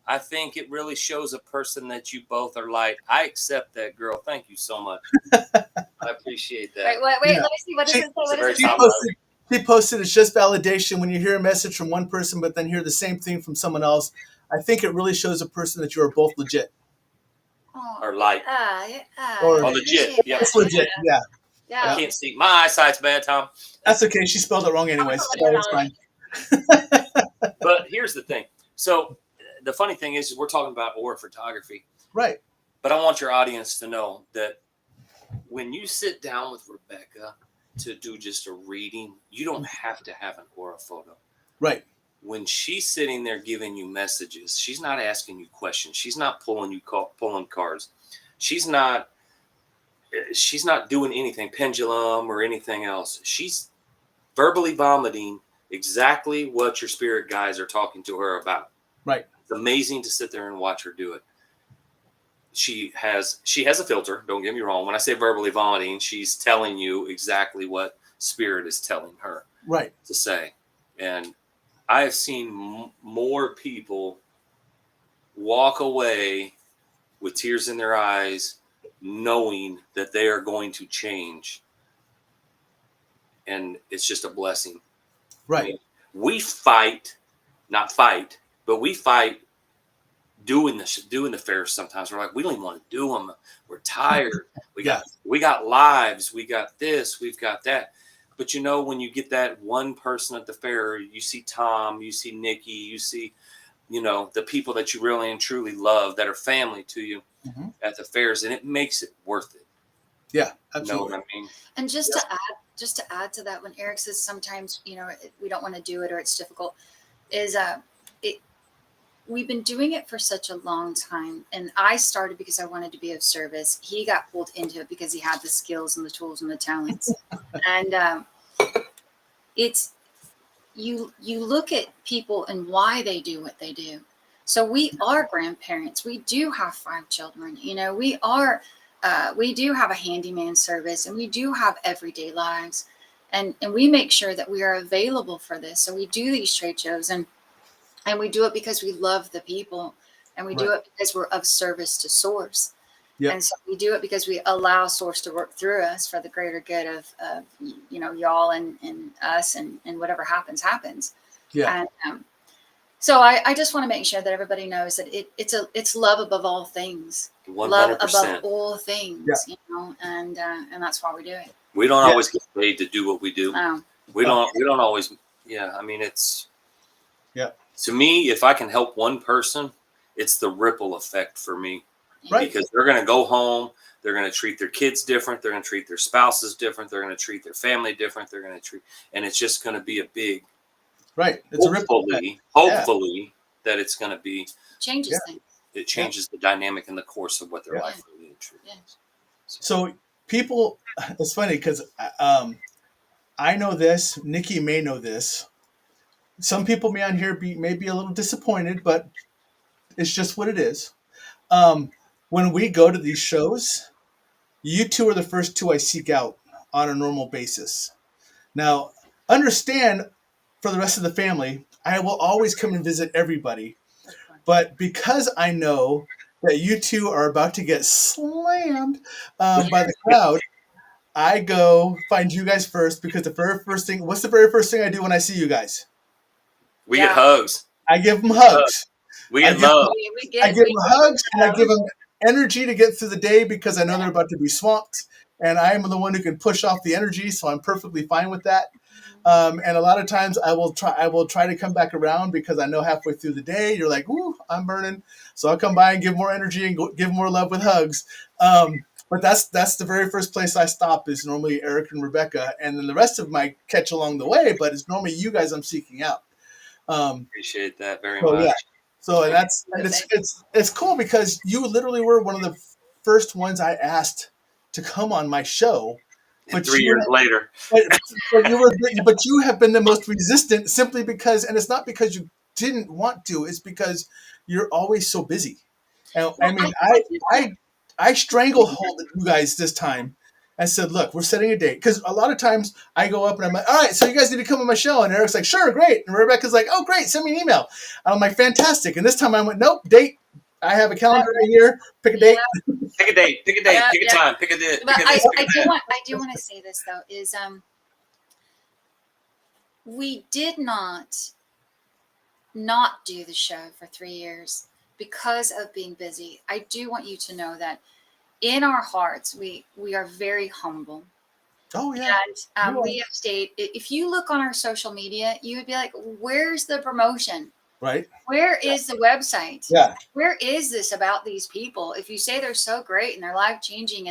I think it really shows a person that you both are light. I accept that, girl. Thank you so much. I appreciate that. Wait, let me see. What does it say? What does it say? She posted, it's just validation. When you hear a message from one person, but then hear the same thing from someone else, I think it really shows a person that you are both legit. Or light. Or legit. Yeah. It's legit. Yeah. Yeah. I can't see. My eyesight's bad, Tom. That's okay. She spelled it wrong anyways. So it's fine. But here's the thing. So the funny thing is we're talking about aura photography. Right. But I want your audience to know that when you sit down with Rebecca to do just a reading, you don't have to have an aura photo. Right. When she's sitting there giving you messages, she's not asking you questions. She's not pulling cards. She's not she's not doing anything pendulum or anything else. She's verbally vomiting exactly what your spirit guides are talking to her about. Right. It's amazing to sit there and watch her do it. She has a filter. Don't get me wrong. When I say verbally vomiting, she's telling you exactly what spirit is telling her Right. to say. And I have seen more people walk away with tears in their eyes, knowing that they are going to change. And it's just a blessing. Right. I mean, we fight, not fight, but we fight doing the fairs. Sometimes we're like, we don't even want to do them. We're tired. We got lives. We got this. We've got that. But you know, when you get that one person at the fair, you see Tom, you see Nikki, you see, you know, the people that you really and truly love that are family to you at the fairs, and it makes it worth it. Yeah, absolutely. You know what I mean? And just to add to that, when Eric says sometimes, you know, we don't want to do it or it's difficult, is we've been doing it for such a long time. And I started because I wanted to be of service. He got pulled into it because he had the skills and the tools and the talents. And it's, you look at people and why they do what they do. So we are grandparents. We do have 5 children. You know, we do have a handyman service, and we do have everyday lives. And we make sure that we are available for this. So we do these trade shows, and we do it because we love the people, and we do it because we're of service to Source. Yep. And so we do it because we allow Source to work through us for the greater good of you know, y'all and us, and whatever happens. Yeah. And so I just want to make sure that everybody knows that it's love above all things. 100%. Love above all things, you know, and that's why we do it. We don't always get paid to do what we do. No. We don't always. Yeah. I mean, it's, to me, if I can help one person, it's the ripple effect for me. Right. Because they're going to go home. They're going to treat their kids different. They're going to treat their spouses different. They're going to treat their family different. They're going to treat, and it's just going to be a big, it's hopefully that it's going to be changes things. It changes the dynamic and the course of what their life really and truly is. So people, it's funny because I know this. Nikki may know this. Some people may on here may be a little disappointed, but it's just what it is. When we go to these shows, you two are the first 2 I seek out on a normal basis. Now, understand, for the rest of the family, I will always come and visit everybody. But because I know that you two are about to get slammed by the crowd, I go find you guys first, because what's the very first thing I do when I see you guys? We get hugs. I give them hugs. We get love. I give them hugs, and I give them energy to get through the day, because I know they're about to be swamped, and I am the one who can push off the energy, so I'm perfectly fine with that. And a lot of times I will try to come back around, because I know halfway through the day you're like, "Ooh, I'm burning," so I'll come by and give more energy and give more love with hugs. But that's the very first place I stop, is normally Eric and Rebecca, and then the rest of them I catch along the way. But it's normally you guys I'm seeking out. Appreciate that very much. Yeah. So it's cool, because you literally were one of the first ones I asked to come on my show. But 3 years later, but you have been the most resistant, simply because, and it's not because you didn't want to, it's because you're always so busy. And I mean, I stranglehold you guys this time and said, "Look, we're setting a date." Because a lot of times I go up and I'm like, "All right, so you guys need to come on my show." And Eric's like, "Sure, great." And Rebecca's like, "Oh, great, send me an email." And I'm like, "Fantastic." And this time I went, "Nope, date. I have a calendar right here. Pick a date." Pick a date. Pick a date. Pick a time. Pick a date. But I do want to say this, though, is we did not do the show for 3 years because of being busy. I do want you to know that in our hearts, we are very humble. Oh, yeah. And we have stayed. If you look on our social media, you would be like, "Where's the promotion? Right. Where is the website? Yeah. Where is this about these people? If you say they're so great and they're life changing,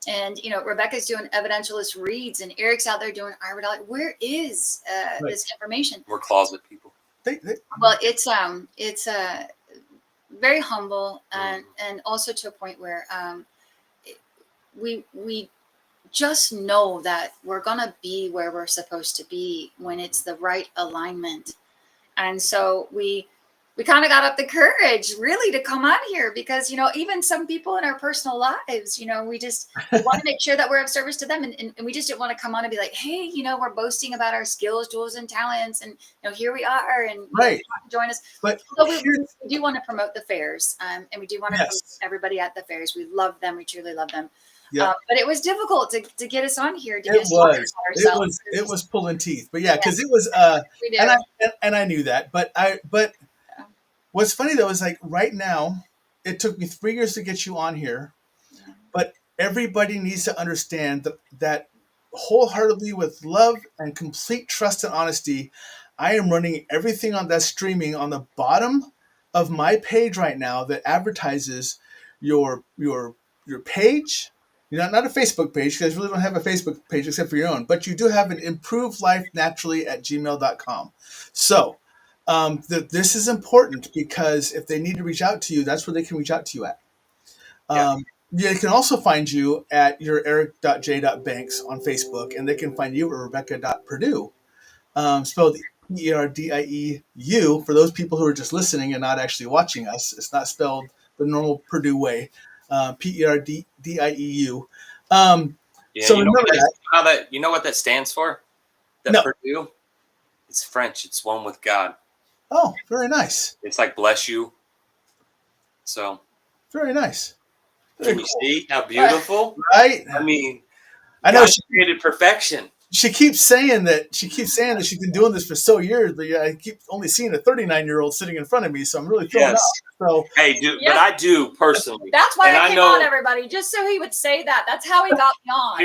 and you know, Rebecca's doing evidentialist reads and Eric's out there doing Iridology, where is this information?" We're closet people. Well, it's very humble, and also to a point where we just know that we're gonna be where we're supposed to be when it's the right alignment. And so we kind of got up the courage really to come on here because, even some people in our personal lives, we want to make sure that we're of service to them. And we just didn't want to come on and be like, hey, we're boasting about our skills, tools, and talents. And, here we are. And Right. Join us. But so we do want to promote the fairs. And we do want to promote Yes. everybody at the fairs. We love them. We truly love them. Yep. But it was difficult to get us on here. It was pulling teeth, but because it was we do. and I knew that, but what's funny though is like right now, it took me 3 years to get you on here, but everybody needs to understand that wholeheartedly with love and complete trust and honesty, I am running everything on that streaming on the bottom of my page right now that advertises your page. Not a Facebook page, because you really don't have a Facebook page except for your own, but you do have an improvedlifenaturally@gmail.com. So this is important because if they need to reach out to you, that's where they can reach out to you at. They can also find you at your eric.j.banks on Facebook, and they can find you at rebecca.purdue, spelled Erdieu, for those people who are just listening and not actually watching us. It's not spelled the normal Purdue way. Perdieu. So you know what that stands for? No. Purdue? It's French. It's one with God. Oh, very nice. It's like bless you. So very nice. Can you see how beautiful? Right. I mean, I know she created perfection. She keeps saying that she's been doing this for so years, but I keep only seeing a 39-year-old sitting in front of me, so I'm really thrown out. So but I do personally. That's why I came on, everybody, just so he would say that. That's how he got me on.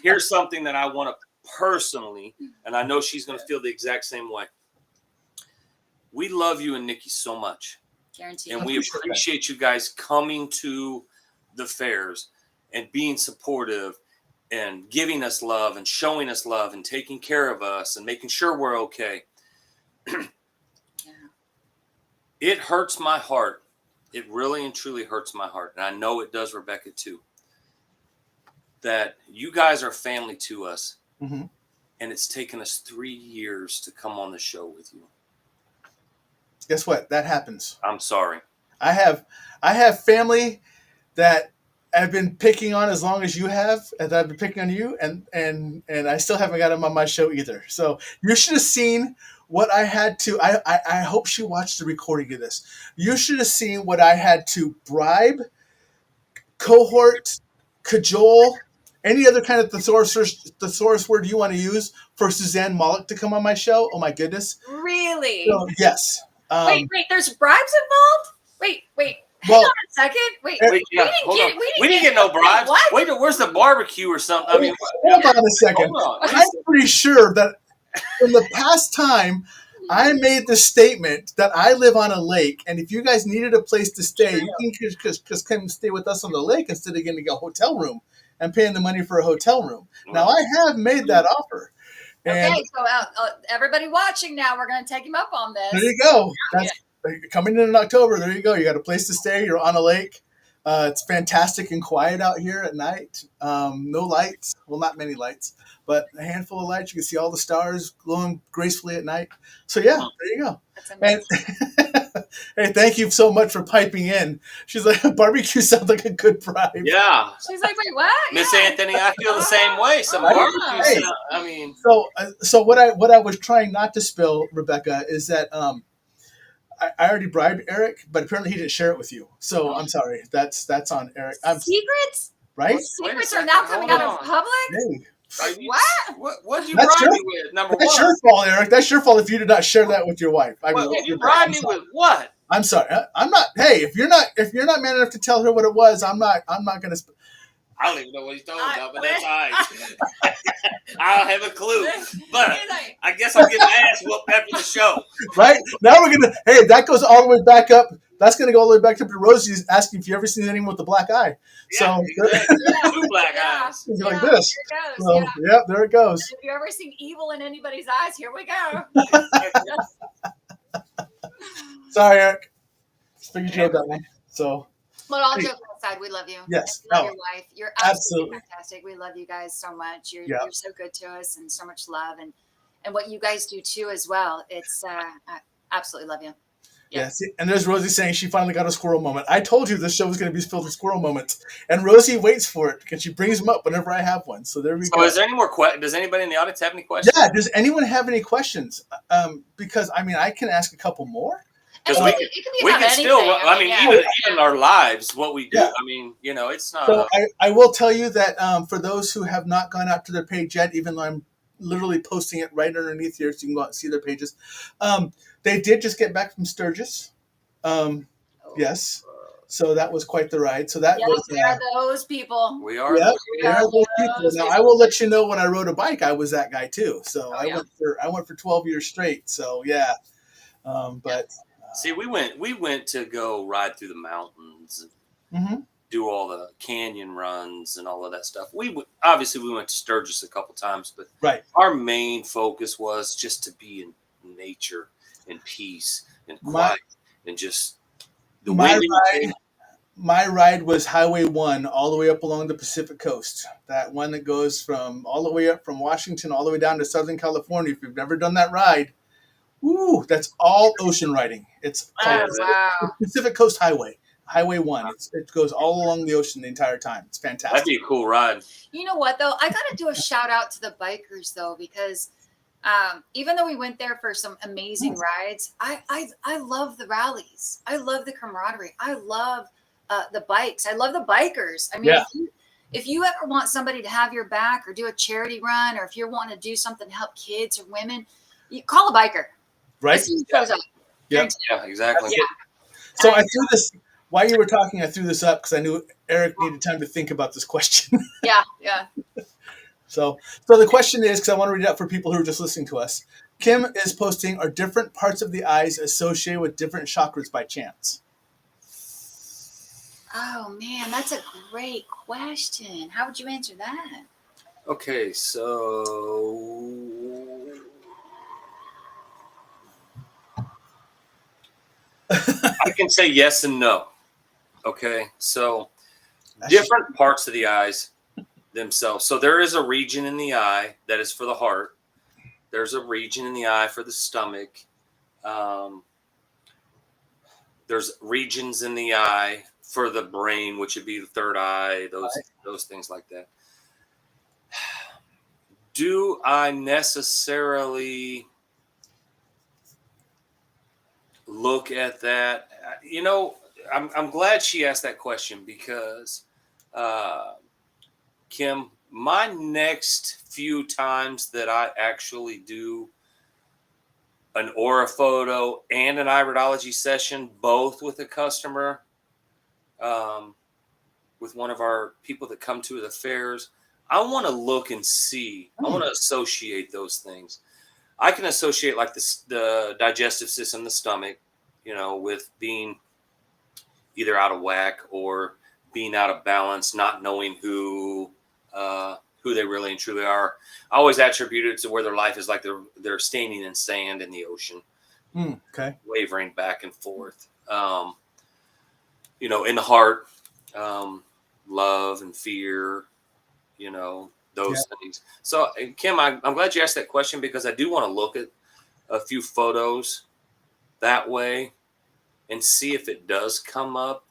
Here's something that I want to personally, and I know she's going to feel the exact same way. We love you and Nikki so much. Guarantee. And we appreciate you guys coming to the fairs and being supportive and giving us love and showing us love and taking care of us and making sure we're okay. It hurts my heart. It really and truly hurts my heart. And I know it does Rebecca too. That you guys are family to us. Mm-hmm. And it's taken us 3 years to come on the show with you. Guess what? That happens. I'm sorry. I have family that I've been picking on as long as you have, and I've been picking on you, and I still haven't got them on my show either. So you should have seen what I had to. I hope she watched the recording of this. You should have seen what I had to bribe, cohort, cajole, any other kind of thesaurus word you want to use for Suzanne Moloch to come on my show. Oh my goodness! Really? So, yes. Wait. There's bribes involved? Wait. Hang on a second. Wait. We didn't get no bribes. What? Wait, where's the barbecue or something? I mean, hold on a second. I'm pretty sure that in the past time, I made the statement that I live on a lake, and if you guys needed a place to stay, you can just come stay with us on the lake instead of getting a hotel room and paying the money for a hotel room. Now, I have made that offer. And okay, so everybody watching now, we're going to take him up on this. There you go. That's coming in October. There you go. You got a place to stay. You're on a lake. It's fantastic and quiet out here at night. No lights. Well, not many lights, but a handful of lights. You can see all the stars glowing gracefully at night. So, yeah, there you go. That's amazing. Hey, thank you so much for piping in. She's like, barbecue sounds like a good bribe. Yeah. She's like, wait, what? Miss Anthony, I feel the same way. Some barbecue sound, I mean. So what I was trying not to spill, Rebecca, is that I already bribed Eric, but apparently he didn't share it with you. So I'm sorry. That's on Eric. Secrets? Right? Secrets are now coming out of public? Hey. What did you bribe me with? Number that's one. your fault, Eric. That's your fault if you did not share that with your wife. You bribed me with what? I'm sorry. I'm not. Hey, if you're not man enough to tell her what it was, I'm not going to. I don't even know what he's talking about, but that's all right. I don't have a clue. But I guess I'm getting my ass whooped after the show. Right? Now we're gonna. Hey, that goes all the way back up. That's gonna go all the way back up to Rosie's asking if you ever seen anyone with a black eye. Yeah, so exactly. 2 black eyes. Like this. There it goes. So, yep, there it goes. If you ever seen evil in anybody's eyes, here we go. Sorry, Eric. Figured you had that one. So. But all jokes side, we love you. Yes. We love Oh, your wife. You're absolutely absolutely. fantastic. We love you guys so much. Yeah. You're so good to us, and so much love, and what you guys do too as well. It's I absolutely love you. Yeah. See, and there's Rosie saying she finally got a squirrel moment. I told you this show was going to be filled with squirrel moments, and Rosie waits for it because she brings them up whenever I have one. So there we So go. is there any more does anybody in the audience have any questions? Yeah. Does anyone have any questions? Because I mean, I can ask a couple more. Because And we it can, can be we about can still, anything. I mean, yeah. even our lives, what we do, Yeah. I mean, you know, it's not. So I will tell you that for those who have not gone out to their page yet, even though I'm literally posting it right underneath here, so you can go out and see their pages. They did just get back from Sturgis. Yes. So that was quite the ride. So that Yes, was. we are those people. we are. Yeah, those they are those people. those Now people. I will let you know when I rode a bike, I was that guy too. So Oh, I yeah. went for 12 years straight. So yeah, but See, we went to go ride through the mountains, and do all the canyon runs and all of that stuff. Obviously we went to Sturgis a couple times, but right. our main focus was just to be in nature and peace and quiet and just the wind. My ride was Highway 1 all the way up along the Pacific coast. That one that goes from all the way up from Washington all the way down to Southern California. If you've never done that ride, woo, that's all ocean riding. It's called wow. Pacific Coast Highway. Highway 1. It goes all along the ocean the entire time. It's fantastic. That'd be a cool ride. You know what, though? I got to do a shout out to the bikers, though, because even though we went there for some amazing rides, I love the rallies. I love the camaraderie. I love the bikes. I love the bikers. I mean, Yeah. if you ever want somebody to have your back or do a charity run, or if you're wanting to do something to help kids or women, you call a biker. Right? This shows up. Yeah. Yeah, exactly. Yeah. So I threw this, while you were talking, I threw this up because I knew Eric needed time to think about this question. Yeah. So the question is, because I want to read it out for people who are just listening to us. Kim is posting, are different parts of the eyes associated with different chakras by chance? Oh, man, that's a great question. How would you answer that? Okay, so I can say yes and no. Okay, so different parts of the eyes themselves. So there is a region in the eye that is for the heart. There's a region in the eye for the stomach. There's regions in the eye for the brain, which would be the third eye, those things like that. Do I necessarily look at that? You know, I'm glad she asked that question because, Kim, my next few times that I actually do an aura photo and an iridology session, both with a customer, with one of our people that come to the fairs, I want to look and see. I want to associate those things. I can associate like the digestive system, the stomach, you know, with being either out of whack or being out of balance, not knowing who they really and truly are. I always attribute it to where their life is like they're standing in sand in the ocean, wavering back and forth. You know, in the heart, love and fear, you know, those things. So, Kim, I'm glad you asked that question because I do want to look at a few photos that way and see if it does come up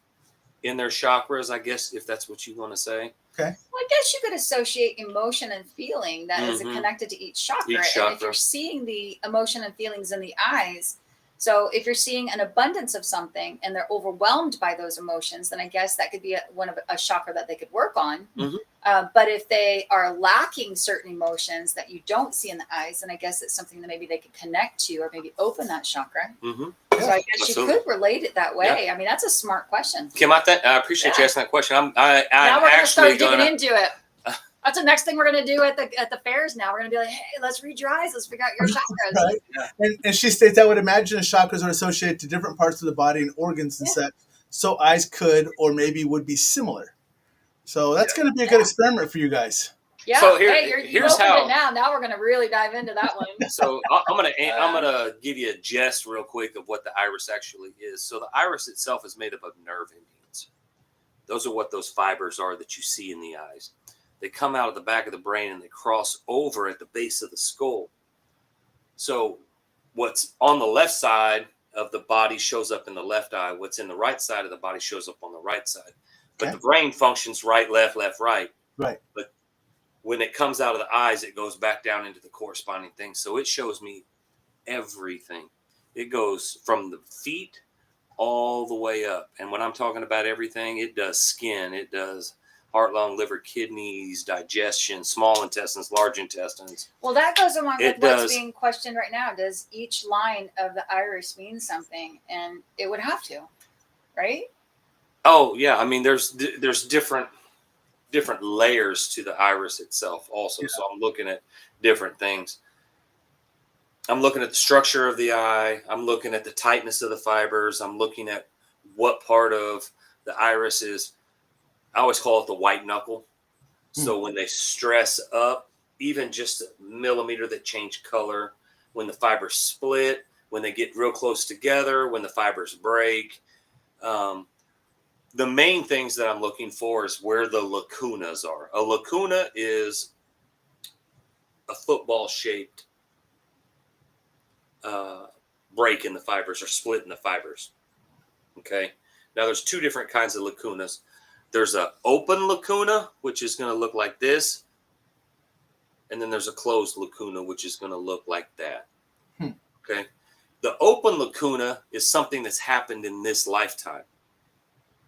in their chakras, I guess, if that's what you want to say. Okay. Well, I guess you could associate emotion and feeling that is connected to each chakra. And if you're seeing the emotion and feelings in the eyes, so if you're seeing an abundance of something and they're overwhelmed by those emotions, then I guess that could be a chakra that they could work on. But if they are lacking certain emotions that you don't see in the eyes, then I guess it's something that maybe they could connect to or maybe open that chakra. So I guess you could relate it that way. I mean, that's a smart question. Kim, I appreciate you asking that question. I'm now we're going to start digging gonna... into it. That's the next thing we're going to do at the fairs now. We're going to be like, hey, let's read your eyes. Let's figure out your chakras. Right. Yeah. And she states, I would imagine the chakras are associated to different parts of the body and organs and such. So eyes could or maybe would be similar. So that's going to be a good experiment for you guys. Yeah. So here's how. It now. Now we're going to really dive into that one. So I'm gonna give you a gist real quick of what the iris actually is. So the iris itself is made up of nerve endings. Those are what those fibers are that you see in the eyes. They come out of the back of the brain and they cross over at the base of the skull. So what's on the left side of the body shows up in the left eye. What's in the right side of the body shows up on the right side. But Okay. the brain functions right, left, right. Right. But when it comes out of the eyes, it goes back down into the corresponding thing. So it shows me everything. It goes from the feet all the way up. And when I'm talking about everything, it does skin, it does heart, lung, liver, kidneys, digestion, small intestines, large intestines. Well, that goes along with It what's does. being questioned right now. Does each line of the iris mean something? And it would have to, right? Oh yeah, I mean there's different layers to the iris itself also. Yeah. So I'm looking at different things. I'm looking at the structure of the eye. I'm looking at the tightness of the fibers. I'm looking at what part of the iris is. I always call it the white knuckle. So when they stress up, even just a millimeter that change color, when the fibers split, when they get real close together, when the fibers break. The main things that I'm looking for is where the lacunas are. A lacuna is a football-shaped break in the fibers or split in the fibers. Okay. Now there's two different kinds of lacunas. There's an open lacuna, which is going to look like this. And then there's a closed lacuna, which is going to look like that. Okay. The open lacuna is something that's happened in this lifetime.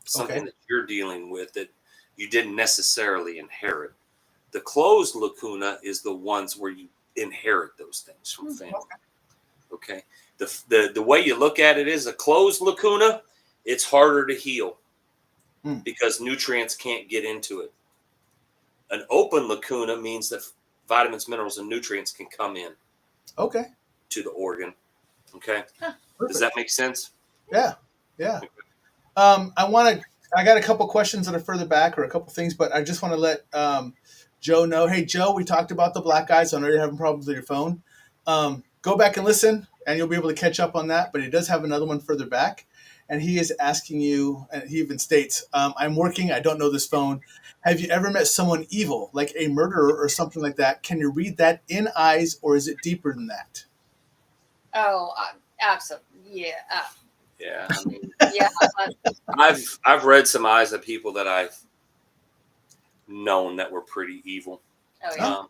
Something that you're dealing with that you didn't necessarily inherit. The closed lacuna is the ones where you inherit those things from family. Okay. The way you look at it is a closed lacuna, it's harder to heal because nutrients can't get into it. An open lacuna means that vitamins, minerals, and nutrients can come in to the organ. Okay. Does that make sense? Yeah. I got a couple questions that are further back or a couple things, but I just want to let Joe know. Hey, Joe, we talked about the black eyes. I know you're having problems with your phone. Go back and listen, and you'll be able to catch up on that. But he does have another one further back, and he is asking you, and he even states, I'm working. I don't know this phone. Have you ever met someone evil, like a murderer or something like that? Can you read that in eyes, or is it deeper than that? Oh, absolutely. Yeah. Yeah. I mean, Yeah. I've read some eyes of people that I've known that were pretty evil. Oh yeah.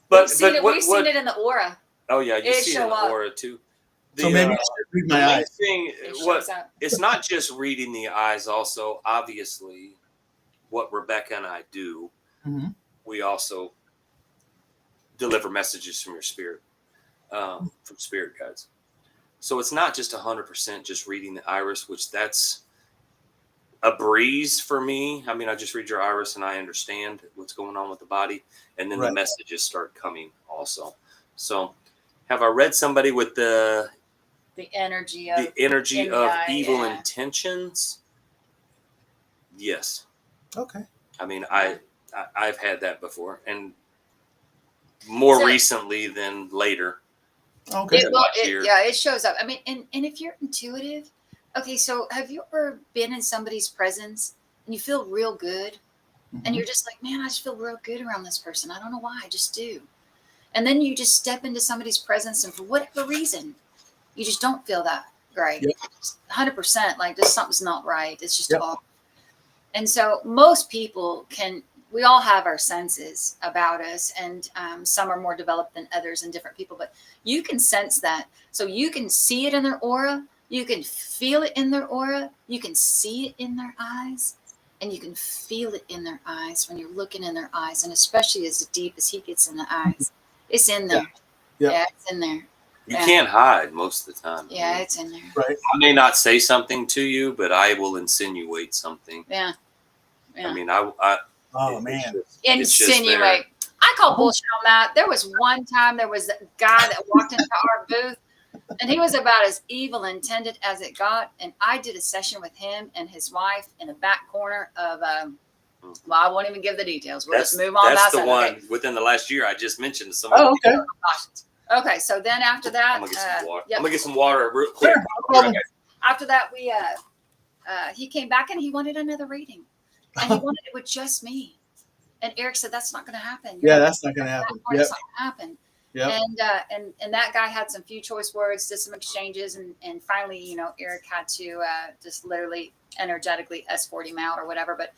But we've seen it in the aura. Oh yeah, you see it in the aura too. So maybe I should read my eyes. Thing, it's not just reading the eyes. Also, obviously, what Rebecca and I do, we also deliver messages from your spirit, from spirit guides. So it's not just 100% just reading the iris, which that's a breeze for me. I mean, I just read your iris and I understand what's going on with the body, and then the messages start coming also. So, have I read somebody with the energy of evil intentions? Yes. Okay. I mean, I've had that before, and more recently than later. Okay. It shows up. I mean, and if you're intuitive, okay, so have you ever been in somebody's presence and you feel real good, and you're just like, man, I just feel real good around this person. I don't know why, I just do. And then you just step into somebody's presence, and for whatever reason, you just don't feel that great. 100%, like just something's not right. It's just off. And so most people we all have our senses about us, and some are more developed than others in different people, but you can sense that. So you can see it in their aura, you can feel it in their aura, you can see it in their eyes, and you can feel it in their eyes when you're looking in their eyes, and especially as deep as he gets in the eyes. It's in there. Yeah, it's in there. You can't hide most of the time. Yeah, it's in there. Right. I may not say something to you, but I will insinuate something. Yeah. I mean, oh man. Insinuate. I call bullshit on that. There was one time there was a guy that walked into our booth, and he was about as evil intended as it got. And I did a session with him and his wife in the back corner of well, I won't even give the details. We'll just move on. That's the one within the last year I just mentioned to someone. Oh, okay. Okay, so then after that, I'm gonna get some water. I'm gonna get some water real quick. Sure. After that, he came back and he wanted another reading. And he wanted it with just me. And Eric said, that's not going to happen. Yeah, that's not going to happen. Yep. It's not going to happen. Yep. And that guy had some few choice words, did some exchanges, and finally, you know, Eric had to just literally energetically escort him out or whatever. But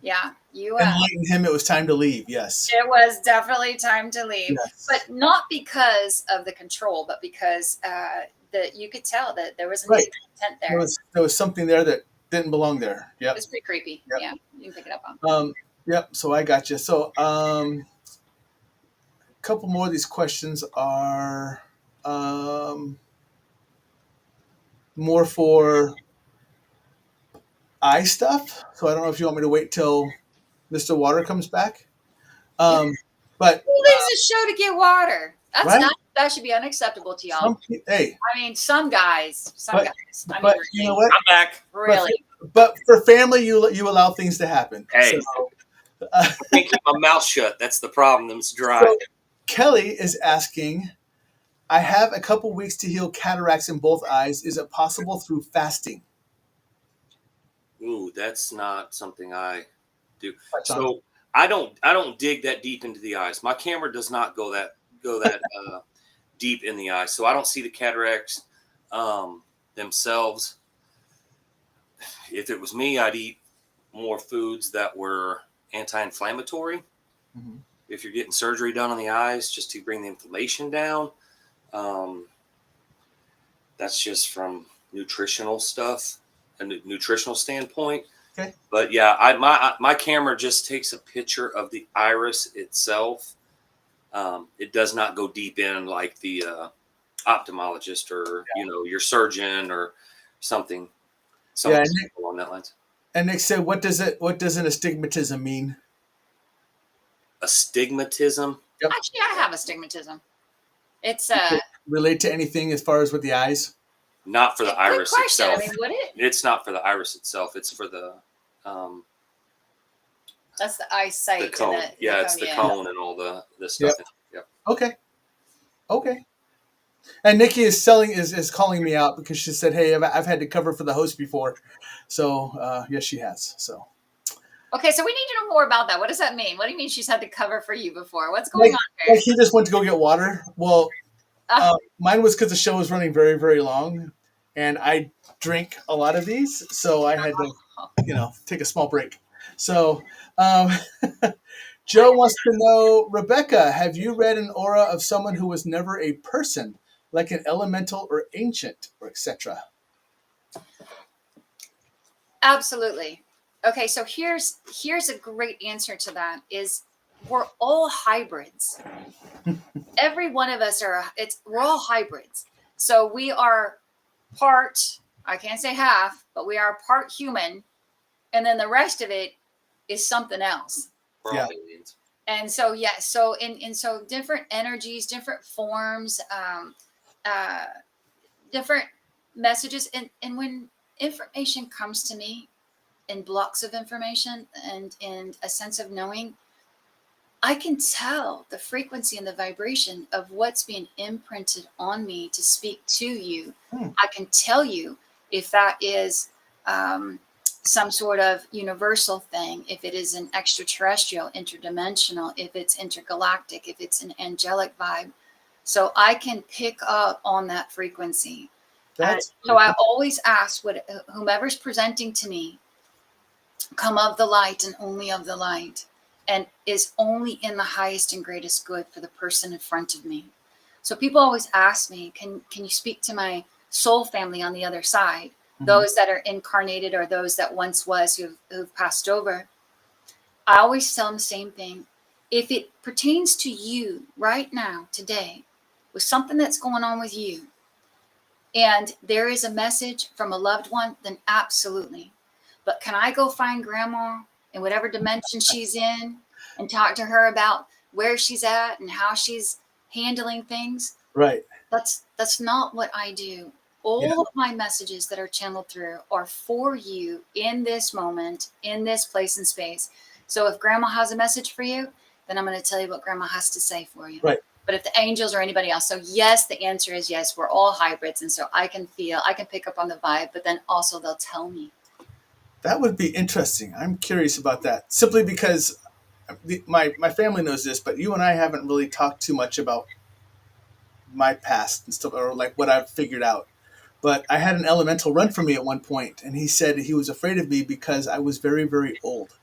yeah, you enlighten him. It was time to leave. Yes, it was definitely time to leave, yes. but not because of the control, but because that you could tell that there was an Right. intent there. There was something there that didn't belong there. Yep. It's pretty creepy. Yep. Yeah, you can pick it up on. Yep. So I got you. So a couple more of these questions are more for eye stuff. So I don't know if you want me to wait till Mr. Water comes back. But who leaves the show to get water? That's right? not, that should be unacceptable to y'all. Hey, I mean, some guys. But you know what? I'm back. Really? But for family, you allow things to happen. Hey, so, I can't keep my mouth shut. That's the problem. It's dry. So Kelly is asking, I have a couple weeks to heal cataracts in both eyes. Is it possible through fasting? Ooh, that's not something I do. So I don't dig that deep into the eyes. My camera does not go that deep in the eyes, so I don't see the cataracts themselves. If it was me, I'd eat more foods that were anti-inflammatory. Mm-hmm. If you're getting surgery done on the eyes just to bring the inflammation down, that's just from nutritional stuff, a nutritional standpoint. Okay. But yeah, my camera just takes a picture of the iris itself. It does not go deep in like the ophthalmologist or your surgeon or something along that lines. And Nick said, "What does an astigmatism mean?" Astigmatism. Yep. Actually, I have astigmatism. It's relate to anything as far as with the eyes? Not for the iris itself. I mean, would it? It's not for the iris itself. It's for the that's the eyesight. The cone. It's the cone and all the stuff. Yep. Okay. And Nikki is calling me out because she said, "Hey, I've had to cover for the host before," so yes, she has. So. Okay, so we need to know more about that. What does that mean? What do you mean she's had to cover for you before? What's going on there? Like he just went to go get water. Well, mine was because the show was running very, very long, and I drink a lot of these, so I had to, take a small break. So, Joe wants to know, Rebecca, have you read an aura of someone who was never a person, like an elemental or ancient, or etc.? Absolutely. Okay, so here's a great answer to that is we're all hybrids. Every one of us we're all hybrids. So we are part, I can't say half, but we are part human, and then the rest of it is something else. We're all aliens. And so so different energies, different forms, different messages, and when information comes to me in blocks of information and in a sense of knowing, I can tell the frequency and the vibration of what's being imprinted on me to speak to you. I can tell you if that is some sort of universal thing, if it is an extraterrestrial, interdimensional, if it's intergalactic, if it's an angelic vibe. So I can pick up on that frequency. So I always ask whomever's presenting to me, come of the light and only of the light, and is only in the highest and greatest good for the person in front of me. So people always ask me, can you speak to my soul family on the other side? Mm-hmm. Those that are incarnated or those that once was who've passed over. I always tell them the same thing. If it pertains to you right now, today, with something that's going on with you, and there is a message from a loved one, then absolutely. But can I go find grandma in whatever dimension she's in and talk to her about where she's at and how she's handling things? Right. That's not what I do. All of my messages that are channeled through are for you in this moment, in this place and space. So if grandma has a message for you, then I'm going to tell you what grandma has to say for you. Right. But if the angels or anybody else, so yes, the answer is yes, we're all hybrids. And so I can pick up on the vibe, but then also they'll tell me. That would be interesting. I'm curious about that. Simply because my family knows this, but you and I haven't really talked too much about my past and stuff, or like what I've figured out. But I had an elemental run for me at one point, and he said he was afraid of me because I was very, very old.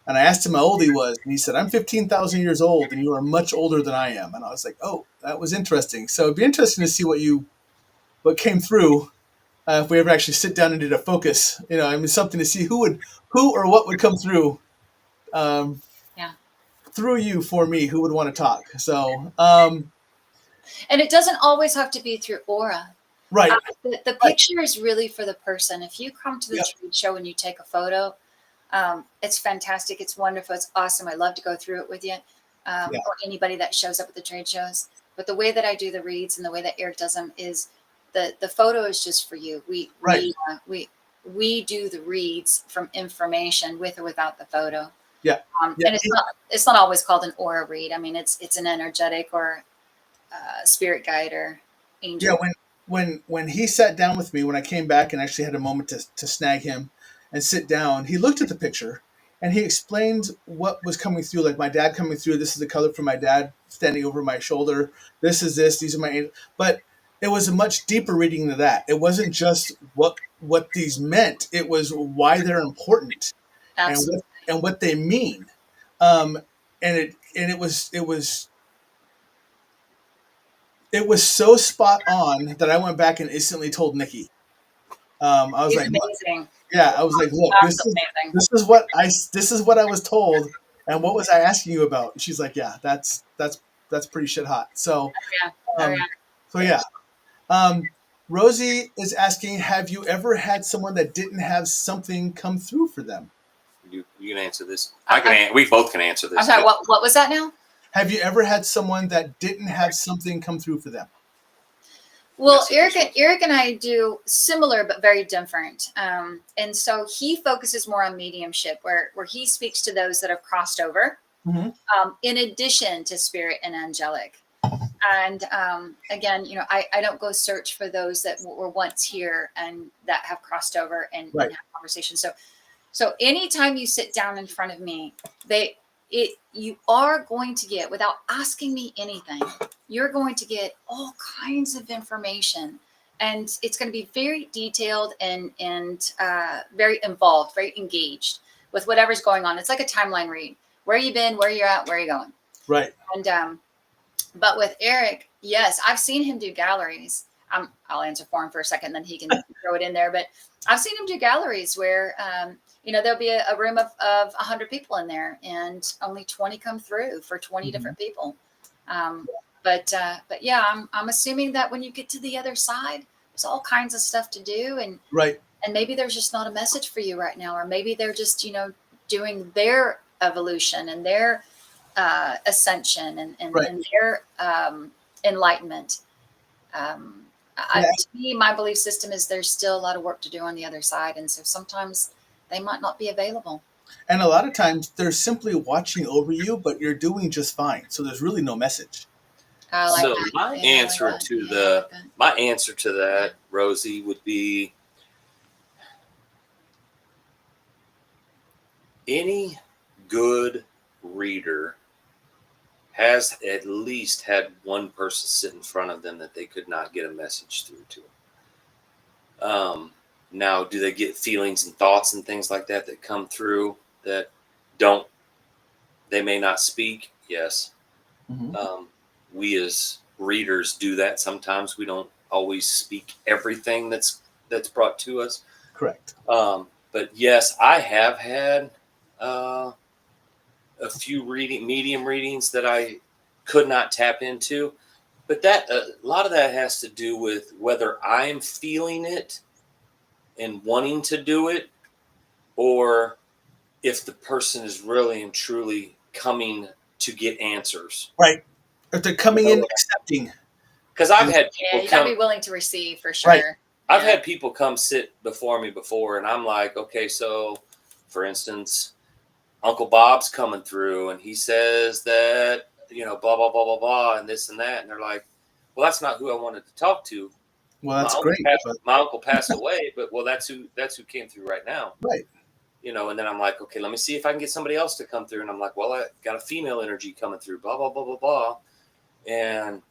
And I asked him how old he was, and he said, "I'm 15,000 years old, and you are much older than I am." And I was like, "Oh, that was interesting." So it'd be interesting to see what came through if we ever actually sit down and did a focus. I mean, something to see who or what would come through um, Yeah. through you for me, who would want to talk. So, And it doesn't always have to be through aura. right, The right, picture is really for the person. If you come to the yep, trade show and you take a photo, it's fantastic. It's wonderful. It's awesome. I love to go through it with you, yeah, or anybody that shows up at the trade shows. But the way that I do the reads and the way that Eric does them is the photo is just for you. right, We do the reads from information with or without the photo. yeah, yeah, And it's not always called an aura read. I mean, it's an energetic or spirit guide or yeah. angel. When he sat down with me when I came back and actually had a moment to snag him and sit down, he looked at the picture and he explained what was coming through. Like my dad coming through. This is the color for my dad standing over my shoulder. This is this. These are my. But it was a much deeper reading than that. It wasn't just what these meant. It was why they're important and Absolutely. what they mean. Um, and it was so spot on that I went back and instantly told Nikki. I was He's like, "Look," amazing. yeah, I was like, "Look, Absolutely amazing. this is what I was told, and what was I asking you about?" And she's like, "Yeah, that's pretty shit hot." So, Yeah. Oh, um, yeah. so yeah. Um, Rosie is asking, have you ever had someone that didn't have something come through for them? You can answer this. I- We both can answer this. I'm sorry. What was that now? Have you ever had someone that didn't have something come through for them? Well, Messages. Eric and I do similar but very different. And so he focuses more on mediumship, where he speaks to those that have crossed over, Mm-hmm. in addition to spirit and angelic. And again, I don't go search for those that were once here and that have crossed over and Right. have conversations. So anytime you sit down in front of me, you are going to get, without asking me anything, you're going to get all kinds of information, and it's going to be very detailed and very involved, very engaged with whatever's going on. It's like a timeline read. Where you been? Where you're at? Where are you going? Right. And but with Eric, yes, I've seen him do galleries. I'll answer for him for a second, then he can throw it in there. But I've seen him do galleries where, there'll be a room of 100 people in there, and only 20 come through for 20 Mm-hmm. different people. But yeah, I'm assuming that when you get to the other side, there's all kinds of stuff to do, and Right. maybe there's just not a message for you right now, or maybe they're just doing their evolution and their ascension and Right. their enlightenment. Yeah. To me, my belief system is there's still a lot of work to do on the other side, and so sometimes they might not be available. And a lot of times they're simply watching over you, but you're doing just fine. So there's really no message. I like So that. my Yeah, I like answer that. to Yeah, I the like that. my answer to that, Rosie, would be any good reader has at least had one person sit in front of them that they could not get a message through to. Now, do they get feelings and thoughts and things like that come through that they may not speak? Yes. Mm-hmm. We as readers do that. Sometimes we don't always speak everything that's brought to us. Correct. But yes, I have had a few medium readings that I could not tap into, but that a lot of that has to do with whether I'm feeling it and wanting to do it, or if the person is really and truly coming to get answers. Right. If they're coming in accepting. Because I've had Yeah, people you gotta come. be willing to receive for sure. Right. I've Yeah. had people come sit before me before, and I'm like, okay, so for instance, Uncle Bob's coming through, and he says that blah blah blah blah blah, and this and that, and they're like, well, that's not who I wanted to talk to. Well, that's my great. my uncle passed away, but well, that's who came through right now. Right. you know, and then I'm like, okay, let me see if I can get somebody else to come through. And I'm like, well, I got a female energy coming through, blah, blah, blah, blah, blah. And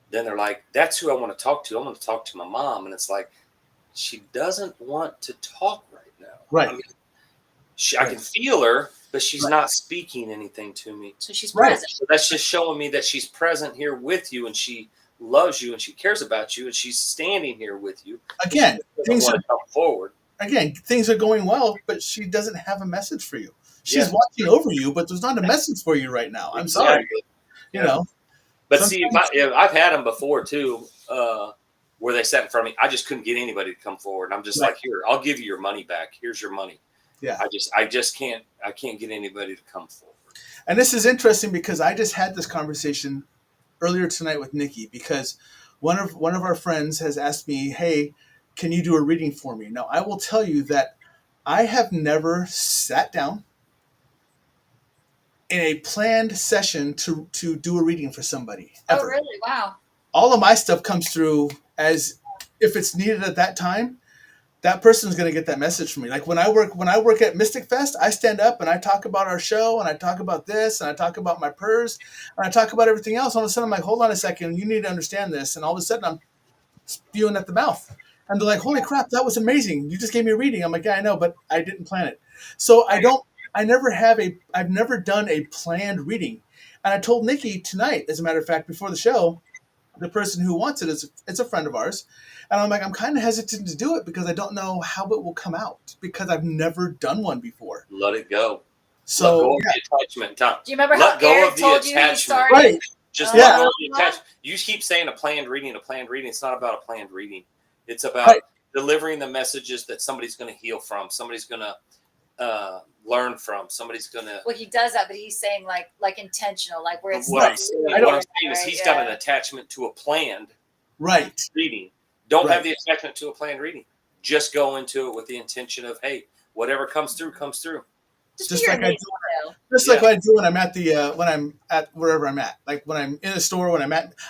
then they're like, that's who I want to talk to. I want to talk to my mom. And it's like, she doesn't want to talk right now. Right. I mean, I can feel her, but she's not speaking anything to me. So she's present. So that's just showing me that she's present here with you, and she loves you, and she cares about you, and she's standing here with you. Again, things want to come forward. Again, things are going well, but she doesn't have a message for you. She's watching over you, but there's not a message for you right now. I'm sorry. You know. But see, I've had them before too, where they sat in front of me. I just couldn't get anybody to come forward. And I'm just like, here, I'll give you your money back. Here's your money. Yeah. I just can't get anybody to come forward. And this is interesting because I just had this conversation earlier tonight with Nikki, because one of our friends has asked me, hey, can you do a reading for me? Now, I will tell you that I have never sat down in a planned session to do a reading for somebody. Ever. Oh, really? Wow. All of my stuff comes through as if it's needed at that time. That person's going to get that message from me. Like when I work at Mystic Fest, I stand up and I talk about our show and I talk about this and I talk about my PERS and I talk about everything else. All of a sudden I'm like, hold on a second, you need to understand this. And all of a sudden I'm spewing at the mouth. And they're like, holy crap, that was amazing. You just gave me a reading. I'm like, yeah, I know, but I didn't plan it. So I've never done a planned reading. And I told Nikki tonight, as a matter of fact, before the show, the person who wants it's a friend of ours. And I'm like, I'm kind of hesitant to do it because I don't know how it will come out because I've never done one before. Let it go. So let go of the attachment, Tom. Do you remember how Eric told you he started? Right. Just let go of the attachment. You keep saying a planned reading. It's not about a planned reading. It's about delivering the messages that somebody's going to heal from. Somebody's going to learn from. Somebody's going to. Well, he does that, but he's saying like intentional, like where it's. What I'm saying is he's got an attachment to a planned reading. Don't have the attachment to a planned reading. Just go into it with the intention of, hey, whatever comes through, comes through. Just like I do when I'm at when I'm at wherever I'm at. Like when I'm in a store,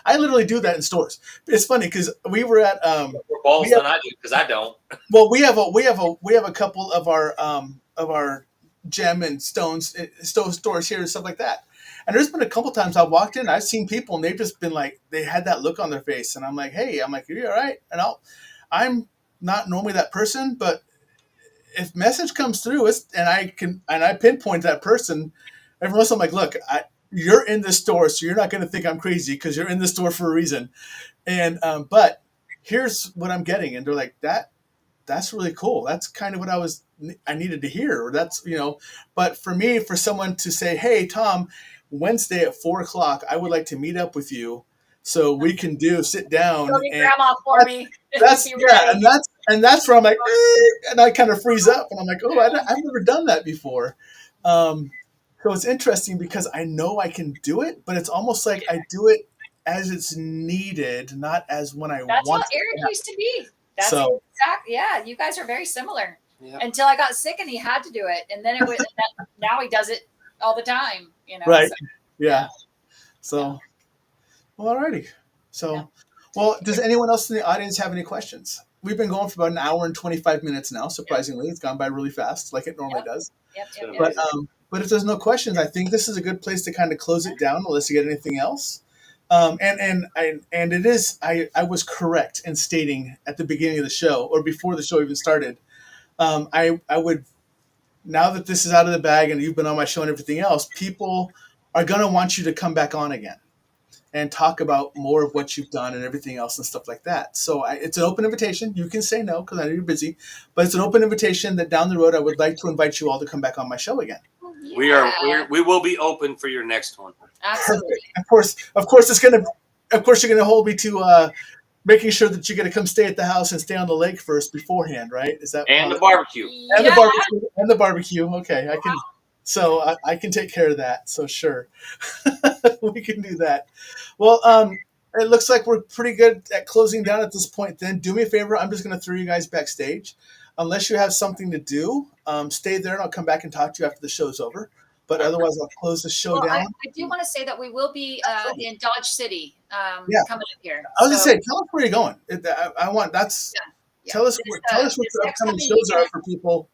I literally do that in stores. It's funny because we were at more balls than I do because I don't. Well, we have a couple of our gem and stores here and stuff like that. And there's been a couple times I walked in, I've seen people and they've just been like, they had that look on their face. And I'm like, hey, are you all right? And I'm not normally that person, but if message comes through and I pinpoint that person, every once in a while I'm like, look, you're in this store, so you're not going to think I'm crazy because you're in the store for a reason. And, but here's what I'm getting. And they're like, that's really cool. That's kind of what I needed to hear. Or that's, but for me, for someone to say, hey, Tom, Wednesday at 4:00, I would like to meet up with you so we can sit down. Tell me grandma for me. That's and that's where I'm like, and I kind of freeze up and I'm like, oh, I've never done that before. So it's interesting because I know I can do it, but it's almost like I do it as it's needed, not as when I want. That's how Eric used to be. That's exactly. Yeah, you guys are very similar. Yep. Until I got sick and he had to do it, and then now he does it all the time. Right. So, yeah. So, well, alrighty. So, well, does anyone else in the audience have any questions? We've been going for about an hour and 25 minutes now. Surprisingly, it's gone by really fast, like it normally does. Yep. But if there's no questions, I think this is a good place to kind of close it down, unless you get anything else. And it is. I was correct in stating at the beginning of the show, or before the show even started. I would. Now that this is out of the bag and you've been on my show and everything else, people are going to want you to come back on again and talk about more of what you've done and everything else and stuff like that. So it's an open invitation. You can say no because I know you're busy, but it's an open invitation that down the road I would like to invite you all to come back on my show again. Yeah. We will be open for your next one. Absolutely. Of course you're going to hold me to making sure that you're going to come stay at the house and stay on the lake first beforehand, right? Is that the barbecue? And the barbecue. Okay, I can. So I can take care of that. So sure, we can do that. Well, it looks like we're pretty good at closing down at this point. Then do me a favor. I'm just going to throw you guys backstage, unless you have something to do. Stay there, and I'll come back and talk to you after the show's over. But otherwise, I'll close the show down. I do want to say that we will be in Dodge City coming up here. I was going to say, tell us where you're going. Tell us what the upcoming shows are for people.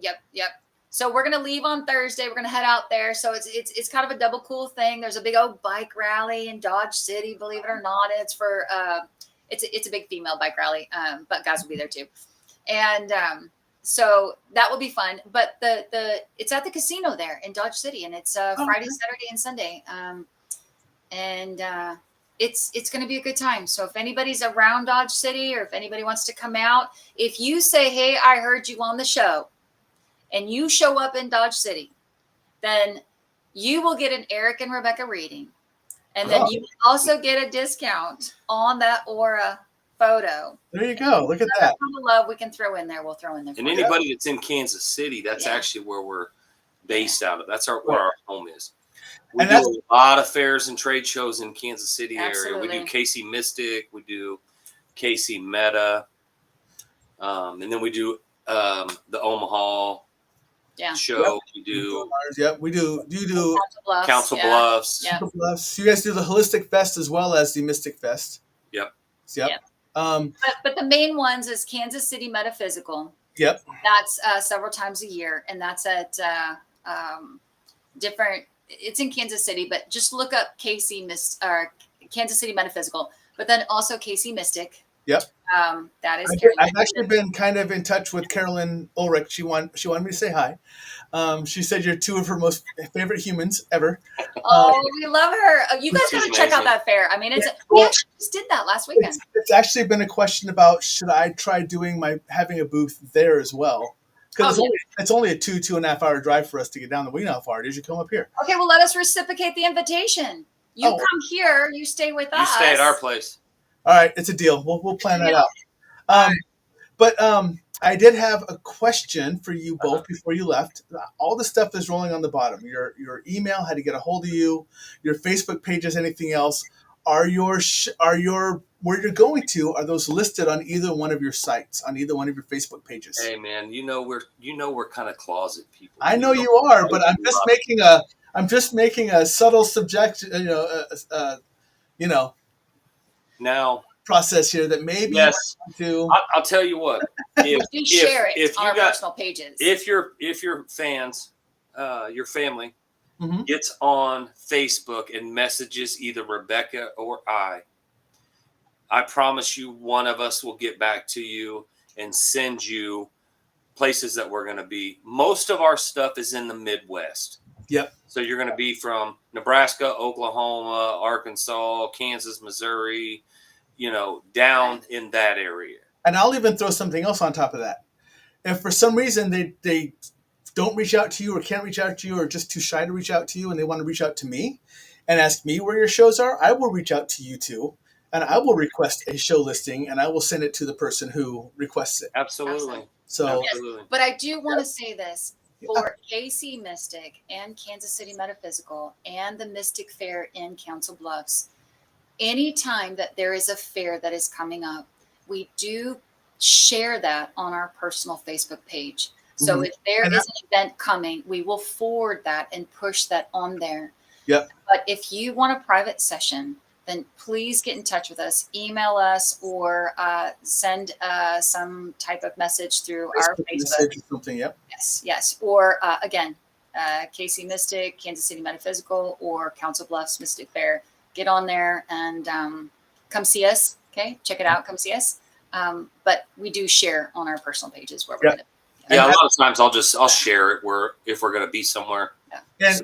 Yep. So we're gonna leave on Thursday. We're gonna head out there. So it's kind of a double cool thing. There's a big old bike rally in Dodge City, believe it or not. It's for it's a big female bike rally, but guys will be there too. And so that will be fun. But the it's at the casino there in Dodge City, and it's Friday, Saturday, and Sunday. And it's going to be a good time. So if anybody's around Dodge City, or if anybody wants to come out, if you say, "Hey, I heard you on the show," and you show up in Dodge City, then you will get an Eric and Rebecca reading. And then you will also get a discount on that Aura photo. There you go. Look at that. Kind of love we can throw in there. We'll throw in there. And anybody that's in Kansas City, that's actually where we're based out of. That's where our home is. We do a lot of fairs and trade shows in Kansas City area. We do KC Mystic. We do KC Meta. And then we do the Omaha show. We do. We do. You do Council Bluffs. Council Bluffs. You guys do the Holistic Fest as well as the Mystic Fest. Yep. But the main ones is Kansas City Metaphysical. Yep. That's several times a year, and that's at different. It's in Kansas City, but just look up Kansas City Metaphysical. But then also KC Mystic. Yep. That is. I've actually been kind of in touch with Carolyn Ulrich. She wanted me to say hi. She said you're two of her most favorite humans ever. We love her. You guys got to check out that fair. I mean, we actually just did that last weekend. It's actually been a question about should I try having a booth there as well. Because it's only a 2.5 hour drive for us to get down there. We know how far it is. You come up here. Okay, well, let us reciprocate the invitation. You come here. You stay with us. You stay at our place. All right, it's a deal. We'll plan that out. But I did have a question for you both before you left. All the stuff is rolling on the bottom. Your email, how to get a hold of you, your Facebook pages, anything else. Are your where you're going to? Are those listed on either one of your sites, on either one of your Facebook pages? Hey man, we're kind of closet people. I know you are, but I'm just making a subtle now process here that maybe I'll tell you what. If share it on our personal pages. If your fans, your family gets on Facebook and messages either Rebecca or I promise you one of us will get back to you and send you places that we're going to be. Most of our stuff is in the Midwest. Yep. So you're going to be from Nebraska, Oklahoma, Arkansas, Kansas, Missouri, down in that area. And I'll even throw something else on top of that. If for some reason they don't reach out to you or can't reach out to you or just too shy to reach out to you and they want to reach out to me and ask me where your shows are, I will reach out to you too. And I will request a show listing and I will send it to the person who requests it. Absolutely. So, yes. But I do want to say this. For KC Mystic and Kansas City Metaphysical and the Mystic Fair in Council Bluffs, anytime that there is a fair that is coming up, we do share that on our personal Facebook page. So if there is an event coming, we will forward that and push that on there. Yep. But if you want a private session, then please get in touch with us, email us, or send some type of message through our Facebook. Or something, yep. Yes. Or again, KC Mystic, Kansas City Metaphysical, or Council Bluffs Mystic Fair. Get on there and come see us. Okay, check it out. Come see us. But we do share on our personal pages where we're going to. Yeah, a lot of times I'll share it if we're going to be somewhere. Yeah.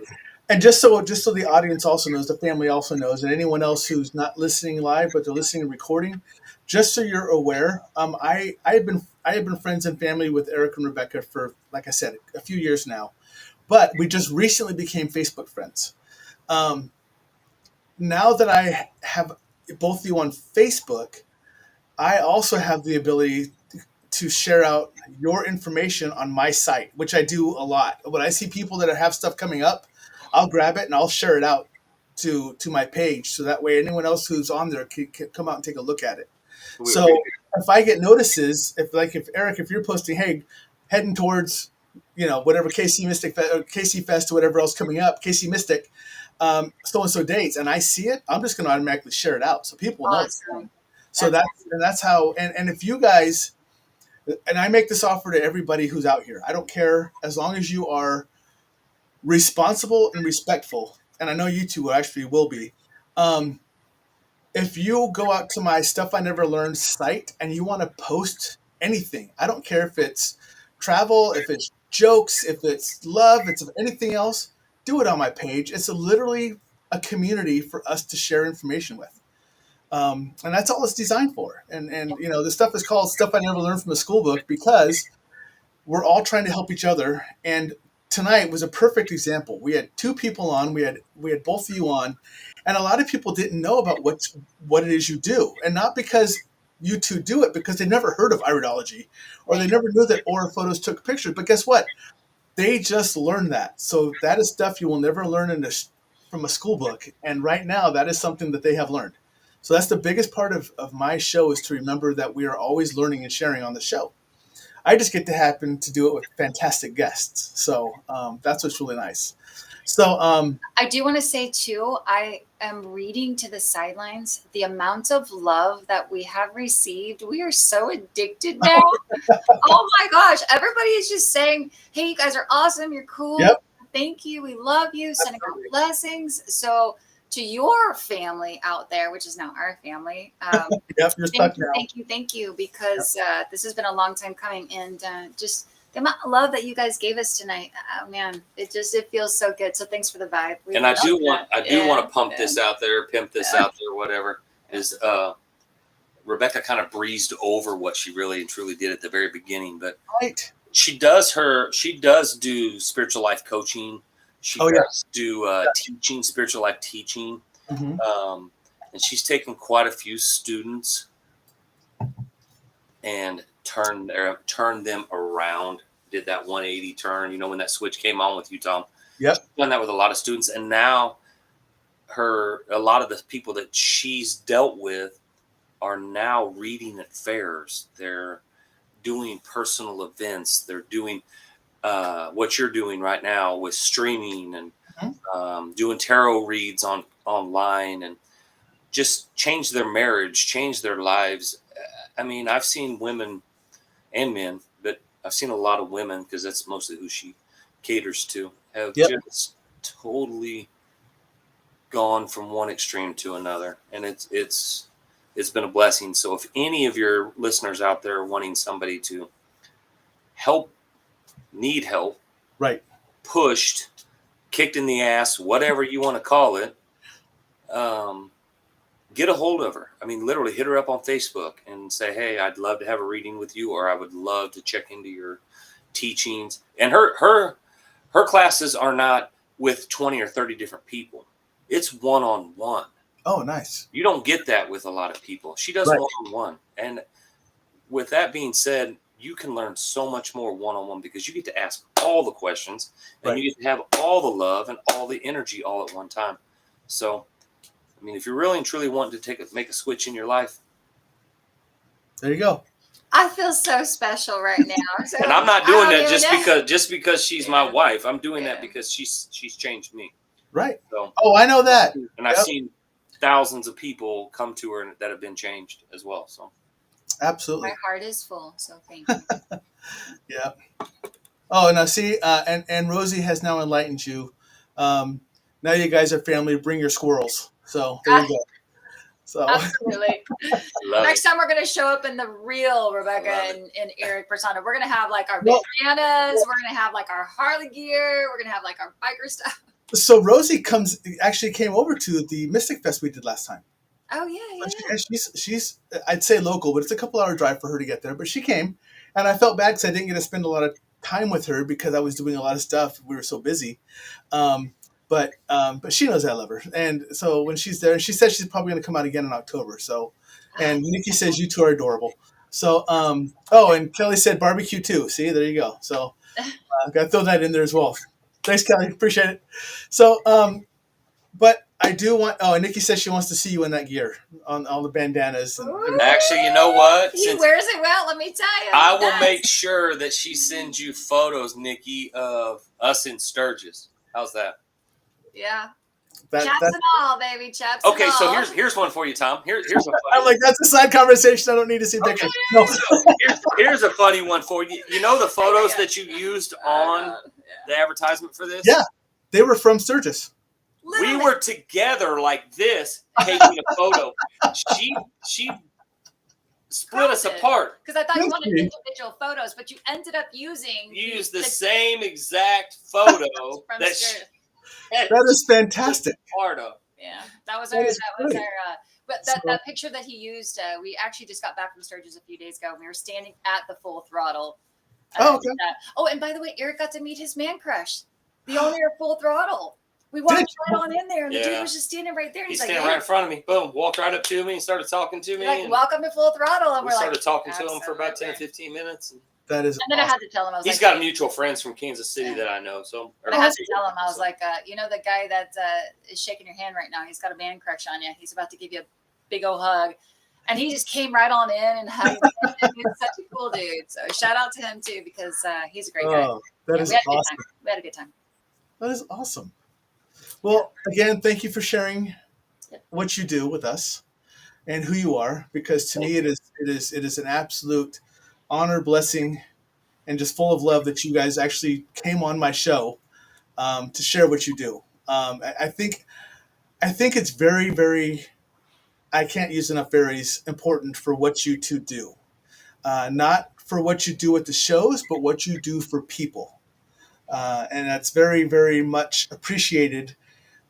And just so the audience also knows, the family also knows, and anyone else who's not listening live but they're listening and recording, just so you're aware, I have been friends and family with Eric and Rebecca for, like I said, a few years now, but we just recently became Facebook friends. Now that I have both of you on Facebook, I also have the ability to share out your information on my site, which I do a lot. When I see people that have stuff coming up, I'll grab it and I'll share it out to my page. So that way anyone else who's on there can come out and take a look at it. So if I get notices, if Eric, if you're posting, hey, heading towards, whatever KC Mystic or KC Fest or whatever else coming up, KC Mystic, so-and-so dates, and I see it, I'm just going to automatically share it out. So people know. So that's how, and if you guys and I make this offer to everybody who's out here. I don't care, as long as you are responsible and respectful, and I know you two actually will be. Um, if you go out to my Stuff I Never Learned site and you want to post anything, I don't care if it's travel, if it's jokes, if it's love, if it's anything else, do it on my page. It's literally a community for us to share information with. And that's all it's designed for. And you know, this stuff is called Stuff I Never Learned from a School Book because we're all trying to help each other. And tonight was a perfect example. We had two people on. We had both of you on, and a lot of people didn't know about what it is you do, and not because you two do it, because they never heard of Iridology or they never knew that aura photos took pictures. But guess what? They just learned that. So that is stuff you will never learn from a school book. And right now, that is something that they have learned. So that's the biggest part of my show, is to remember that we are always learning and sharing on the show. I just get to happen to do it with fantastic guests. So that's what's really nice. So I do want to say too, I am reading to the sidelines the amount of love that we have received. We are so addicted now. Oh my gosh. Everybody is just saying, hey, you guys are awesome. You're cool. Yep. Thank you. We love you. Sending out Absolutely. blessings. So to your family out there, which is now our family, Yep, you're stuck now. thank you, because this has been a long time coming, and just the amount of love that you guys gave us tonight. Oh man, it feels so good. So thanks for the vibe. And I do want to pump this out there, pimp this out there, whatever. Is Rebecca kind of breezed over what she really and truly did at the very beginning, but Right. she does do spiritual life coaching. She does do teaching, spiritual life teaching. Mm-hmm. And she's taken quite a few students and turned them around, did that 180 turn, you know, when that switch came on with you, Tom. Yep. She's done that with a lot of students. And now a lot of the people that she's dealt with are now reading at fairs. They're doing personal events. They're doing what you're doing right now with streaming and doing tarot reads online, and just change their marriage, change their lives. I mean, I've seen women and men, but I've seen a lot of women, because that's mostly who she caters to, have just totally gone from one extreme to another. And it's been a blessing. So if any of your listeners out there are wanting somebody to need help, Right, pushed, kicked in the ass, whatever you want to call it, get a hold of her. I mean, literally hit her up on Facebook and say, hey, I'd love to have a reading with you, or I would love to check into your teachings. And her classes are not with 20 or 30 different people. It's one-on-one. Oh, nice. You don't get that with a lot of people. She does one-on-one. And with that being said, you can learn so much more one-on-one, because you get to ask all the questions, and you get to have all the love and all the energy all at one time. So, I mean, if you're really and truly wanting to make a switch in your life, there you go. I feel so special right now. So and I'm not doing that just because she's my wife. I'm doing that because she's changed me. Right. So, I know that. And I've seen thousands of people come to her that have been changed as well. So, absolutely. My heart is full. So thank you. Yeah. Oh, now see, and Rosie has now enlightened you. Now you guys are family. Bring your squirrels. So there you go. So absolutely. Next time we're going to show up in the real Rebecca and Eric persona. We're going to have like our bandanas. We're going to have like our Harley gear. We're going to have like our biker stuff. So Rosie actually came over to the Mystic Fest we did last time. Oh yeah. She's I'd say local, but it's a couple hour drive for her to get there. But she came, and I felt bad because I didn't get to spend a lot of time with her because I was doing a lot of stuff. We were so busy. But she knows I love her, and so when she's there, she says she's probably going to come out again in October. So, and Nikki says you two are adorable. So, and Kelly said barbecue too. See, there you go. So, I've got to throw that in there as well. Thanks, Kelly. Appreciate it. So, but I do want. Oh, and Nikki says she wants to see you in that gear on all the bandanas. And actually, you know what? He wears it well. Let me tell you. I will make sure that she sends you photos, Nikki, of us in Sturgis. How's that? Yeah. That Chaps that's. and all, baby. Chaps Okay, and so all. here's one for you, Tom. Here's a funny I'm like, that's a side conversation. I don't need to see pictures. No. So here's a funny one for you. You know the photos that you used on the advertisement for this? Yeah, they were from Sturgis. We were together like this, taking a photo. She split us apart. Because I thought you wanted Okay. individual photos, but you ended up using You used the same exact photo from that Sturgis. That is fantastic. part of. Yeah, that was That our. is That was great. our. But that picture that he used, we actually just got back from Sturgis a few days ago. And we were standing at the Full Throttle. Oh, okay. And by the way, Eric got to meet his man crush, the owner of Full Throttle. We walked right on in there, and the dude was just standing right there. And He's he's standing like, right in front of me. Boom, walked right up to me and started talking to me. like, welcome to Full Throttle. And we we're started like, talking to him for about 10 or 15 minutes. That is. And then I had to tell him, I was He's like, got mutual friends from Kansas City that I know. So I had to tell him, I was like, you know, the guy that is shaking your hand right now, he's got a man crush on you. He's about to give you a big old hug. And he just came right on in and hugged me. He's such a cool dude. So shout out to him too, because he's a great guy. That is awesome. We had a good time. That is awesome. Well, again, thank you for sharing what you do with us and who you are, because to me it is an absolute honor, blessing, and just full of love that you guys actually came on my show to share what you do. I think it's very, very, I can't use enough varies, important for what you two do. Not for what you do at the shows, but what you do for people. And that's very, very much appreciated.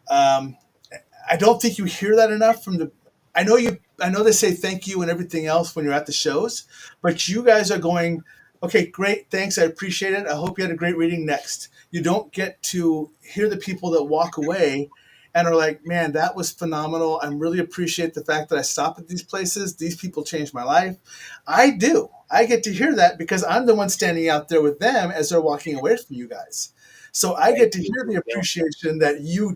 I don't think you hear that enough from the. I know they say thank you and everything else when you're at the shows, but you guys are going, okay, great, thanks, I appreciate it. I hope you had a great reading. Next, you don't get to hear the people that walk away and are like, man, that was phenomenal. I really appreciate the fact that I stopped at these places. These people changed my life. I do. I get to hear that because I'm the one standing out there with them as they're walking away from you guys. So I get to hear the appreciation that you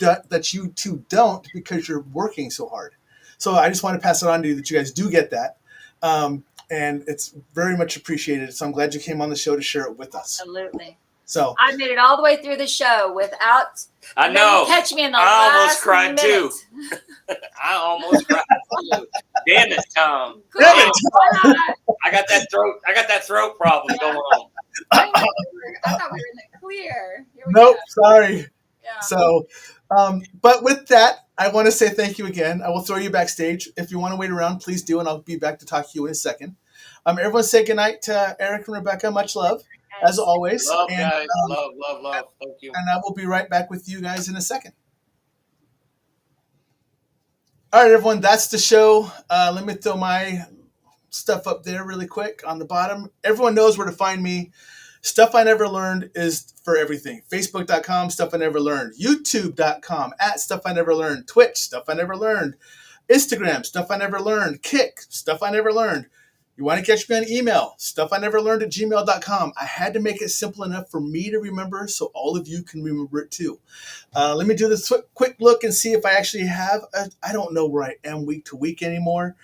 two don't, because you're working so hard. So I just want to pass it on to you that you guys do get that. And it's very much appreciated. So I'm glad you came on the show to share it with us. Absolutely. So I made it all the way through the show without. I know. Catch me in the I almost last cried minute. too. I almost cried too. Damn it, Tom. Damn it, Tom. I got that throat problem going on. I thought we were in the clear. Here we nope, go. sorry. Yeah. So, but with that, I want to say thank you again. I will throw you backstage. If you want to wait around, please do, and I'll be back to talk to you in a second. Everyone say goodnight to Eric and Rebecca. Much love, as always. Love, and, guys. Love. Thank you. And I will be right back with you guys in a second. All right, everyone, that's the show. Let me throw my stuff up there really quick on the bottom. Everyone knows where to find me. Stuff I Never Learned is for everything. Facebook.com, Stuff I Never Learned. YouTube.com, @Stuff I Never Learned. Twitch, Stuff I Never Learned. Instagram, Stuff I Never Learned. Kick, Stuff I Never Learned. You want to catch me on email, stuffineverlearned@gmail.com. I had to make it simple enough for me to remember so all of you can remember it too. Let me do this quick look and see if I actually have I don't know where I am week to week anymore.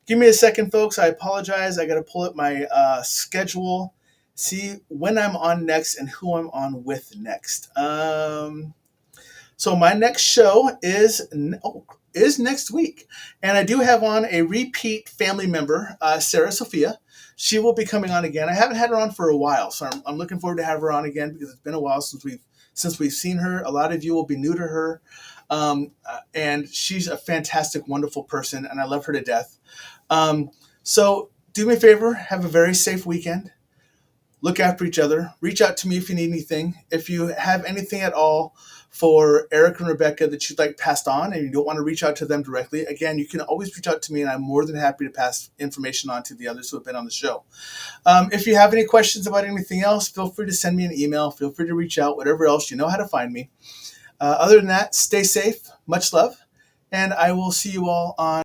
Give me a second, folks. I apologize. I got to pull up my schedule, see when I'm on next and who I'm on with next. So my next show is next week. And I do have on a repeat family member, Sarah Sophia. She will be coming on again. I haven't had her on for a while, so I'm looking forward to have her on again because it's been a while since we've seen her. A lot of you will be new to her. And she's a fantastic, wonderful person, and I love her to death. So do me a favor, have a very safe weekend. Look after each other. Reach out to me if you need anything. If you have anything at all for Eric and Rebecca that you'd like passed on and you don't want to reach out to them directly, again, you can always reach out to me, and I'm more than happy to pass information on to the others who have been on the show. If you have any questions about anything else, feel free to send me an email. Feel free to reach out, whatever else, you know how to find me. Other than that, stay safe. Much love. And I will see you all on